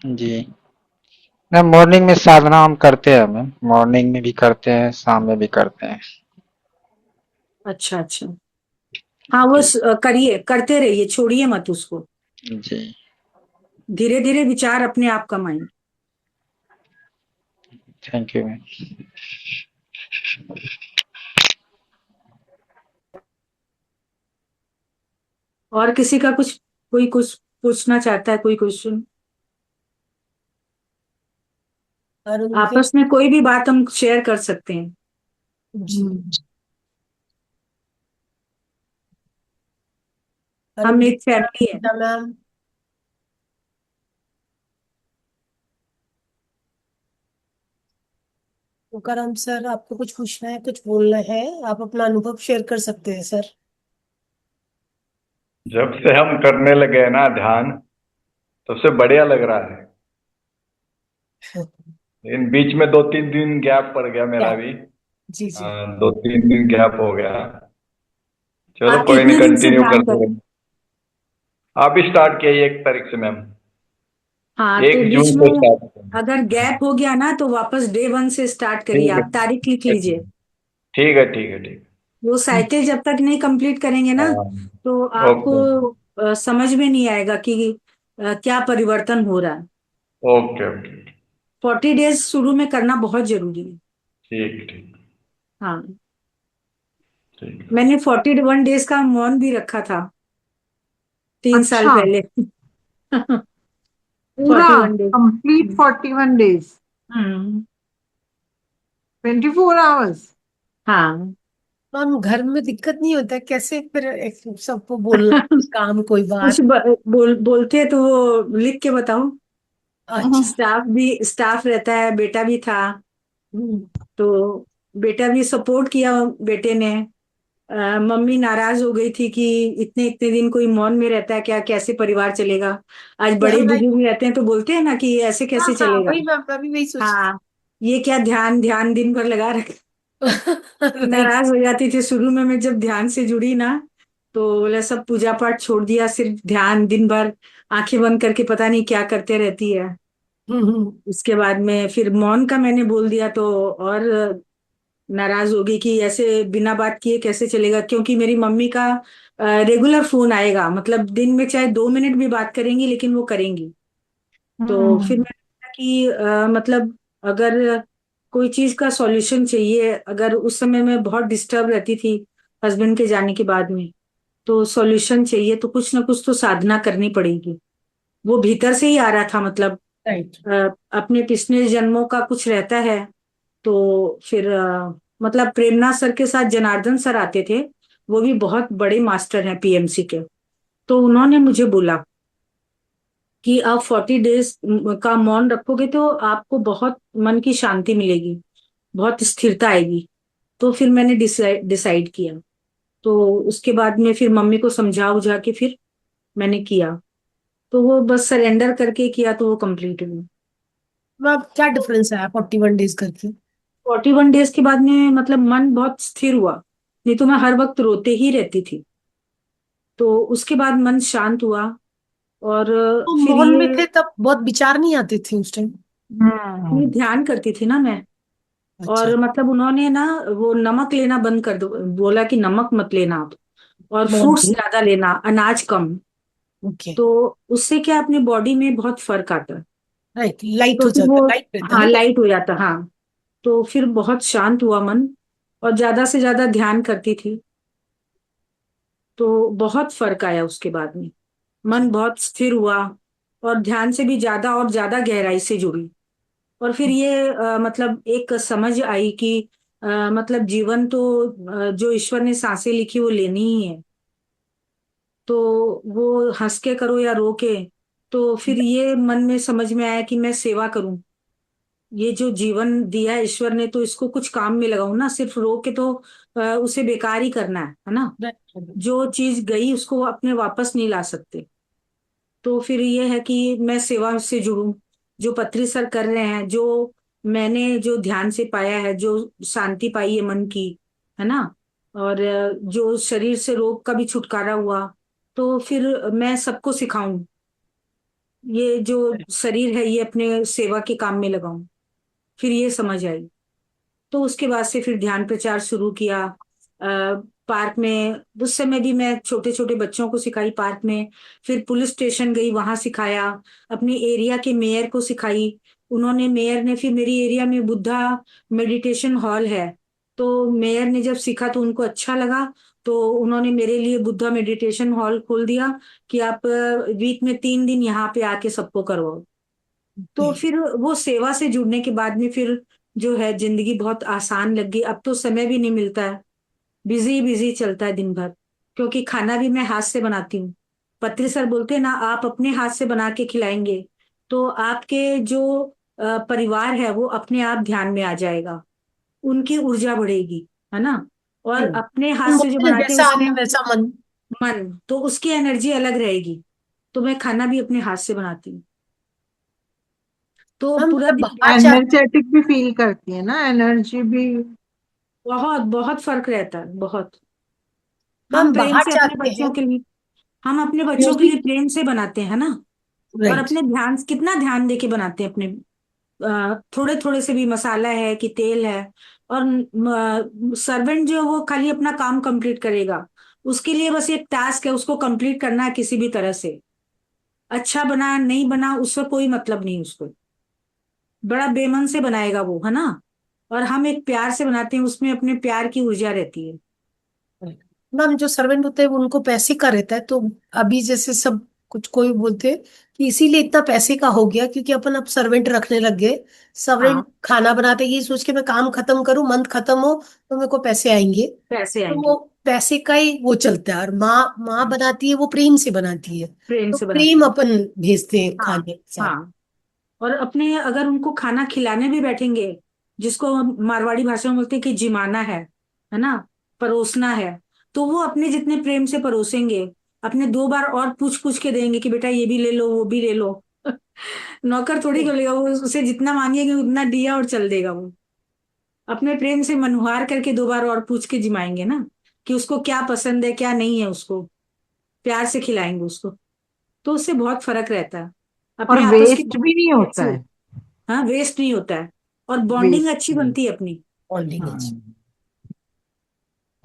जी मैम, मॉर्निंग में साधना हम करते हैं मैम, मॉर्निंग में भी करते हैं, शाम में भी करते हैं। अच्छा अच्छा। हाँ, वो करिए, करते रहिए, छोड़िए मत उसको। जी धीरे धीरे विचार अपने आप कम आएंगे। Thank you ma'am. और किसी का कुछ, कोई कुछ पूछना चाहता है, कोई क्वेश्चन? और उनके आपस में कोई भी बात हम शेयर कर सकते हैं। जी, और हम उनकी एक फैमिली है। मैम, तुकाराम सर, आपको कुछ पूछना है, कुछ बोलना है, आप अपना अनुभव शेयर कर सकते हैं सर। जब से हम करने लगे हैं ना ध्यान, तब से बढ़िया लग रहा है। इन बीच में 2-3 दिन गैप पड़ गया मेरा क्या? भी। जी जी। 2-3 दिन गैप हो गया। चलो आप कोई नहीं, कितने दिन से कंटिन्यू ध्यान कर करते रहे हैं? रहेंगे। आप ही स्टार्ट किए 1 तारीख से मैम। हाँ, तो 1 जून बीच में को स्टार्ट किया। अगर गैप हो गया ना तो वापस डे 1 से स्टार्ट करिए। ठीक है, आप तारीख लिख लीजिए। ठीक है, ठीक है, ठीक वो साइकिल जब तक नहीं कंप्लीट करेंगे है। ना, हाँ, तो ओके, आपको समझ में नहीं आएगा कि क्या परिवर्तन हो रहा है। ओके, ओके, 40 डेज शुरू में करना बहुत जरूरी है। ठीक, ठीक, हाँ, ठीक है। मैंने 41 डेज का मौन भी रखा था 3 साल अच्छा, पहले। पूरा 41 डेज। कंप्लीट 41 days, हम्म। 24 hours? हाँ। मैम, घर में दिक्कत नहीं होता कैसे फिर सबको बोलना काम, कोई कुछ बात? बोलते हैं तो वो लिख के बताओ। अच्छा। स्टाफ रहता है, बेटा भी था, हम्म, तो बेटा भी सपोर्ट किया बेटे ने। मम्मी नाराज हो गई थी कि इतने इतने दिन कोई मौन में रहता है क्या, कैसे परिवार चलेगा। आज बड़े राइट। बुजुर्ग रहते हैं तो बोलते हैं ना कि ऐसे हाँ कैसे हाँ, चलेगा। वही मैं भी वही सोच। हाँ, ये क्या ध्यान ध्यान दिन भर लगा रख। राइट। नाराज हो जाती थी शुरू में। मैं जब ध्यान से जुड़ी ना, तो बोला सब पूजा पाठ छोड़ दिया, सिर्फ ध्यान दिन भर आंखें बंद करके पता नहीं क्या करते रहती है। हम्म। उसके बाद में फिर मौन का मैंने बोल दिया तो और नाराज हो गई कि ऐसे बिना बात किए कैसे चलेगा, क्योंकि मेरी मम्मी का रेगुलर फोन आएगा, मतलब दिन में चाहे 2 मिनट भी बात करेंगी लेकिन वो करेंगी। तो फिर मैंने कहा कि मतलब अगर कोई चीज का सॉल्यूशन चाहिए, अगर उस समय मैं बहुत डिस्टर्ब रहती थी हस्बैंड के जाने के बाद में, तो सॉल्यूशन चाहिए तो कुछ ना कुछ तो साधना करनी पड़ेगी। वो भीतर से ही आ रहा था, मतलब राइट। अपने पिछले जन्मों का कुछ रहता है। तो फिर मतलब प्रेरणा सर के साथ जनार्दन सर आते थे, वो भी बहुत बड़े मास्टर हैं पीएमसी के। तो उन्होंने मुझे बोला कि आप 40 डेज का मौन रखोगे तो आपको बहुत मन की शांति मिलेगी, बहुत स्थिरता आएगी। तो फिर मैंने डिसाइड किया। तो उसके बाद में फिर मम्मी को समझा उझा के फिर मैंने किया। तो वो बस सरेंडर करके किया तो वो कंप्लीट हुआ। मैम, क्या डिफरेंस है 41 डेज करके? 41 डेज के बाद में मतलब मन बहुत स्थिर हुआ। नहीं तो मैं हर वक्त रोते ही रहती थी। तो उसके बाद मन शांत हुआ। और तो फिर मौन में ये थे तब बहुत विचार नहीं आते थे उस टाइम? ये ध्यान करती थी ना मैं। अच्छा। और मतलब उन्होंने ना वो नमक लेना बंद कर दो, बोला कि नमक मत लेना आप, और मौन फ्रूट्स में। ज्यादा लेना, अनाज कम। ओके। तो उससे क्या अपने बॉडी में बहुत फर्क आता है। राइट, लाइट तो हो फिर जाता, वो, लाइट रहता हाँ ना। लाइट हो जाता, हाँ। तो फिर बहुत शांत हुआ मन, और ज्यादा से ज्यादा ध्यान करती थी। तो बहुत फर्क आया उसके बाद में। मन बहुत स्थिर हुआ, और ध्यान से भी ज्यादा और ज्यादा गहराई से जुड़ी। और फिर ये मतलब एक समझ आई कि मतलब जीवन तो जो ईश्वर ने सांसें लिखी वो लेनी ही है। तो वो हंस के करो या रो के, तो फिर ये मन में समझ में आया कि मैं सेवा करूं। ये जो जीवन दिया है ईश्वर ने, तो इसको कुछ काम में लगाऊं ना, सिर्फ रो के तो उसे बेकार ही करना है ना। जो चीज गई उसको अपने वापस नहीं ला सकते। तो फिर ये है कि मैं सेवा से जुड़ूं, जो पत्री सर कर रहे हैं, जो मैंने जो ध्यान से पाया है, जो शांति पाई है मन की, है ना, और जो शरीर से रोग का भी छुटकारा हुआ, तो फिर मैं सबको सिखाऊं, ये जो शरीर है ये अपने सेवा के काम में लगाऊं। फिर ये समझ आई। तो उसके बाद से फिर ध्यान प्रचार शुरू किया। पार्क में उस समय भी मैं छोटे छोटे बच्चों को सिखाई पार्क में, फिर पुलिस स्टेशन गई वहां सिखाया, अपने एरिया के मेयर को सिखाई। उन्होंने, मेयर ने, फिर मेरी एरिया में बुद्धा मेडिटेशन हॉल है, तो मेयर ने जब सीखा तो उनको अच्छा लगा, तो उन्होंने मेरे लिए बुद्धा मेडिटेशन हॉल खोल दिया कि आप वीक में 3 दिन यहाँ पे आके सबको करवाओ। तो फिर वो सेवा से जुड़ने के बाद में फिर जो है जिंदगी बहुत आसान लग गई। अब तो समय भी नहीं मिलता है, बिजी बिजी चलता है दिन भर, क्योंकि खाना भी मैं हाथ से बनाती हूँ। पत्री सर बोलते हैं ना, आप अपने हाथ से बना के खिलाएंगे तो आपके जो परिवार है वो अपने आप ध्यान में आ जाएगा, उनकी ऊर्जा बढ़ेगी, है ना। और अपने हाथ हम से जो बोलते हैं, बनाते हैं जैसा उसमें आने वैसा मन। मन, तो उसकी एनर्जी अलग रहेगी। तो मैं खाना भी अपने हाथ से बनाती हूँ, तो हम पूरा जब दिन बाहर जाते एनर्जेटिक भी फील करती है ना, एनर्जी भी। बहुत बहुत फर्क रहता है, बहुत। हम हम प्रेम बाहर से अपने जाते हैं बच्चों के लिए, हम अपने बच्चों के लिए म्यूजिक। प्रेम से बनाते हैं ना। और राइट। अपने ध्यान, कितना ध्यान दे के बनाते हैं अपने, थोड़े थोड़े से भी, मसाला है कि तेल है। और सर्वेंट जो है वो खाली अपना काम कंप्लीट करेगा, उसके लिए बस एक टास्क है, उसको कंप्लीट करना है किसी भी तरह से। अच्छा बना नहीं बना उससे कोई मतलब नहीं उसको, बड़ा बेमन से बनाएगा वो, है ना। और हम एक प्यार से बनाते हैं, उसमें अपने प्यार की ऊर्जा रहती है। मैम, जो सर्वेंट होते हैं वो उनको पैसे का रहता है, तो अभी जैसे सब कुछ कोई बोलते हैं कि इसीलिए इतना पैसे का हो गया क्योंकि अपन अब सर्वेंट रखने लग गए। सर्वेंट हाँ, खाना बनाते ये सोच के मैं काम खत्म करूं, मंथ खत्म हो तो मेरे को पैसे आएंगे। पैसे तो आएंगे। वो पैसे का ही वो चलता है। और माँ माँ बनाती है वो प्रेम से बनाती है, प्रेम तो से प्रेम बनाते हैं। अपन भेजते हैं हाँ, खाने के साथ। हाँ। और अपने अगर उनको खाना खिलाने भी बैठेंगे, जिसको हम मारवाड़ी भाषा में बोलते हैं कि जिमाना है ना, परोसना है, तो वो अपने जितने प्रेम से परोसेंगे, अपने 2 बार और पूछ पूछ के देंगे कि बेटा ये भी ले लो वो भी ले लो। नौकर थोड़ी बोलेगा, वो उसे जितना मांगेंगे उतना दिया और चल देगा वो। अपने प्रेम से मनुहार करके 2 बार और पूछ के जिमाएंगे ना, कि उसको क्या पसंद है क्या नहीं है, उसको प्यार से खिलाएंगे उसको। तो उससे बहुत फर्क रहता है, और अपने आपस की वेस्ट भी नहीं बॉन्डिंग होता अच्छी है। होती है। हाँ, वेस्ट नहीं होता है, और बॉन्डिंग वेस्ट अच्छी नहीं। बनती है अपनी। बॉन्डिंग अच्छी। हाँ।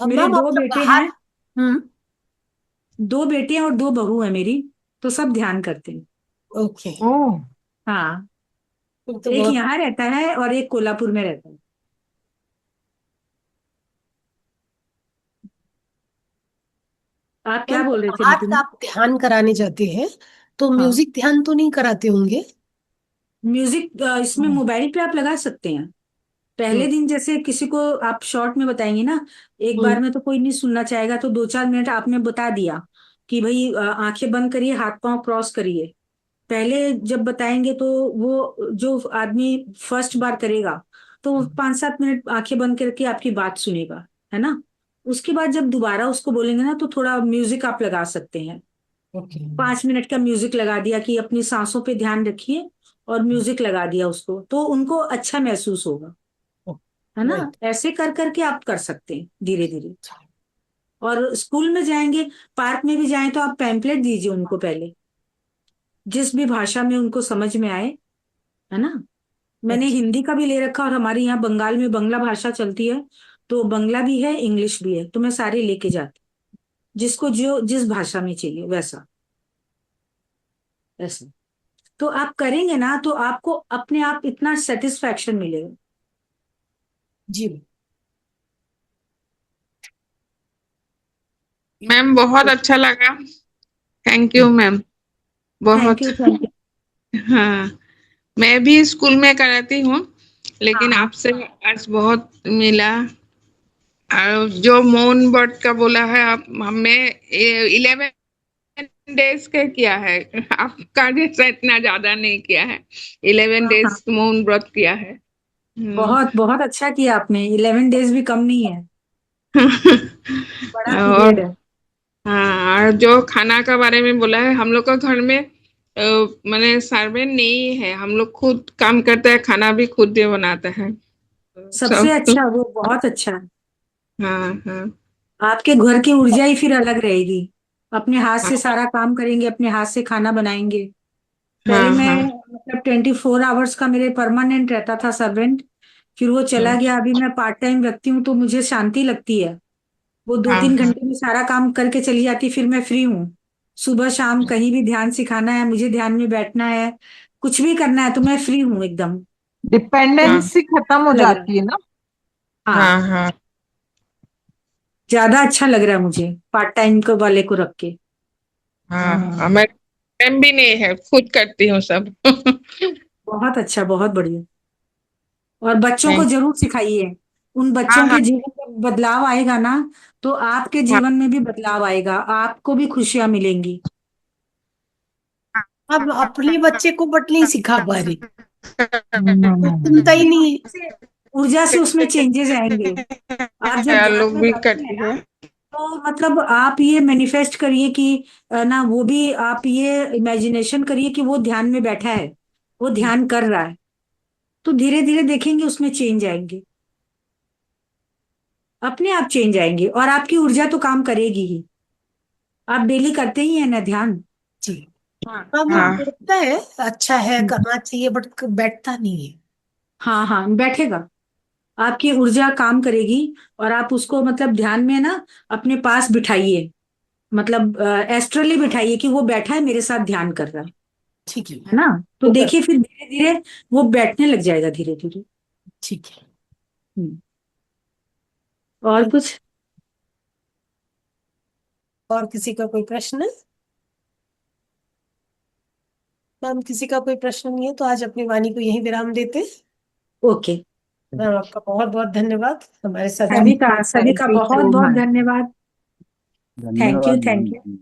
अब मेरे मैम आप दो जब बेटे बाहर। हैं, हम्म। 2 बेटियां और 2 बहू हैं मेरी, तो सब ध्यान करते हैं। ओके। ओह। हाँ, तो एक बहुत। यहाँ रहता है और एक कोल्हापुर में रहता है। आप क्या मैम, बोल रहे थे बाहर नितिन? आप ध्यान कराने जाते हैं तो हाँ, म्यूजिक ध्यान तो नहीं कराते होंगे? म्यूजिक इसमें मोबाइल पे आप लगा सकते हैं। पहले हम्म। दिन जैसे किसी को आप शॉर्ट में बताएंगे ना, एक बार हम्म। में तो कोई नहीं सुनना चाहेगा, तो 2-4 मिनट आपने बता दिया कि भाई आंखें बंद करिए, हाथ पांव क्रॉस करिए। पहले जब बताएंगे तो वो जो आदमी फर्स्ट बार करेगा, तो वो 5-7 मिनट आंखें बंद करके आपकी बात सुनेगा, है ना। उसके बाद जब दोबारा उसको बोलेंगे ना, तो थोड़ा म्यूजिक आप लगा सकते हैं। ओके। 5 मिनट का म्यूजिक लगा दिया कि अपनी सांसों पे ध्यान रखिए, और म्यूजिक लगा दिया उसको, तो उनको अच्छा महसूस होगा, है ना। राइट। ऐसे कर करके आप कर सकते हैं धीरे धीरे। और स्कूल में जाएंगे, पार्क में भी जाएं, तो आप पैम्पलेट दीजिए उनको पहले, जिस भी भाषा में उनको समझ में आए, है ना। मैंने अच्छा। हिंदी का भी ले रखा, और हमारे यहाँ बंगाल में बंगला भाषा चलती है, तो बंगला भी है इंग्लिश भी है, तो मैं सारे लेके जाती हूँ। जिसको जो जिस भाषा में चाहिए वैसा, ऐसा। तो आप करेंगे ना तो आपको अपने आप इतना सेटिस्फैक्शन मिलेगा। जी। मैम बहुत अच्छा लगा। Thank you ma'am. थैंक बहुत। You, thank you. हाँ, मैं भी स्कूल में कराती हूँ, हाँ, लेकिन हाँ। आपसे आज बहुत मिला। और जो मौन वर्ड का बोला है आप, हमें 11 डेज का किया है, आपका जैसा इतना ज्यादा नहीं किया है। 11 हाँ डेज मौन व्रत किया है। बहुत बहुत अच्छा किया आपने, 11 डेज भी कम नहीं है, बड़ा और पीरियड है। हाँ, और जो खाना का बारे में बोला है, हम लोग का घर में मैंने सर्वेंट नहीं है, हम लोग खुद काम करते हैं, खाना भी खुद ही बनाते हैं सबसे सब। अच्छा, वो बहुत अच्छा है। हाँ हाँ आपके घर की ऊर्जा ही फिर अलग रहेगी, अपने हाथ हाँ से सारा काम करेंगे, अपने हाथ से खाना बनाएंगे। पहले हाँ मैं हाँ मतलब 24 आवर्स का मेरे परमानेंट रहता था सर्वेंट, फिर वो चला गया, अभी मैं पार्ट टाइम रखती हूँ तो मुझे शांति लगती है। वो दो हाँ तीन हाँ घंटे में सारा काम करके चली जाती, फिर मैं फ्री हूँ। सुबह शाम कहीं भी ध्यान सिखाना है, मुझे ध्यान में बैठना है, कुछ भी करना है तो मैं फ्री हूँ एकदम। हाँ डिपेंडेंसी खत्म हो लग रहा है। जाती है ना। हाँ, हाँ हाँ ज्यादा अच्छा लग रहा है मुझे पार्ट टाइम को वाले को रख के। हाँ हाँ, मैं टाइम भी नहीं है, खुद करती हूँ सब। बहुत अच्छा, बहुत बढ़िया। और बच्चों को थैंक जरूर सिखाइए, उन हाँ बच्चों हाँ के जीवन में बदलाव आएगा ना, तो आपके हाँ जीवन में भी बदलाव आएगा, आपको भी खुशियां मिलेंगी। अब अपने बच्चे को बट नहीं सिखा पा रही, वो सुनता ही हम्म। नहीं है। ऊर्जा से उसमें चेंजेस आएंगे। आप जब यार ध्यान लोग में भी बैठते हैं करती ना, है। तो मतलब आप ये मैनिफेस्ट करिए कि ना, वो भी आप ये इमेजिनेशन करिए कि वो ध्यान में बैठा है, वो ध्यान कर रहा है, तो धीरे धीरे देखेंगे उसमें चेंज आएंगे, अपने आप चेंज आएंगे, और आपकी ऊर्जा तो काम करेगी ही। आप डेली करते ही है ना ध्यान। जी। हाँ हाँ, वो हाँ बोलता है अच्छा है, करना चाहिए, बट बैठता नहीं है। हाँ हाँ, बैठेगा, आपकी ऊर्जा काम करेगी, और आप उसको मतलब ध्यान में ना अपने पास बिठाइए, मतलब एस्ट्रली बिठाइए कि वो बैठा है मेरे साथ ध्यान कर रहा ठीक है, है ना। तो वो कर। देखिए फिर धीरे धीरे वो बैठने लग जाएगा, धीरे धीरे। ठीक है। और कुछ? और किसी का कोई प्रश्न है? मैम, किसी का कोई प्रश्न नहीं है तो आज अपनी वाणी को यहीं विराम देते। ओके। मैम, आपका बहुत बहुत धन्यवाद हमारे साथ सभी जुड़ने का थैंक यू बहुत सो बहुत मच। धन्यवाद। थैंक यू, धन्यवाद थैंक यू। मैम।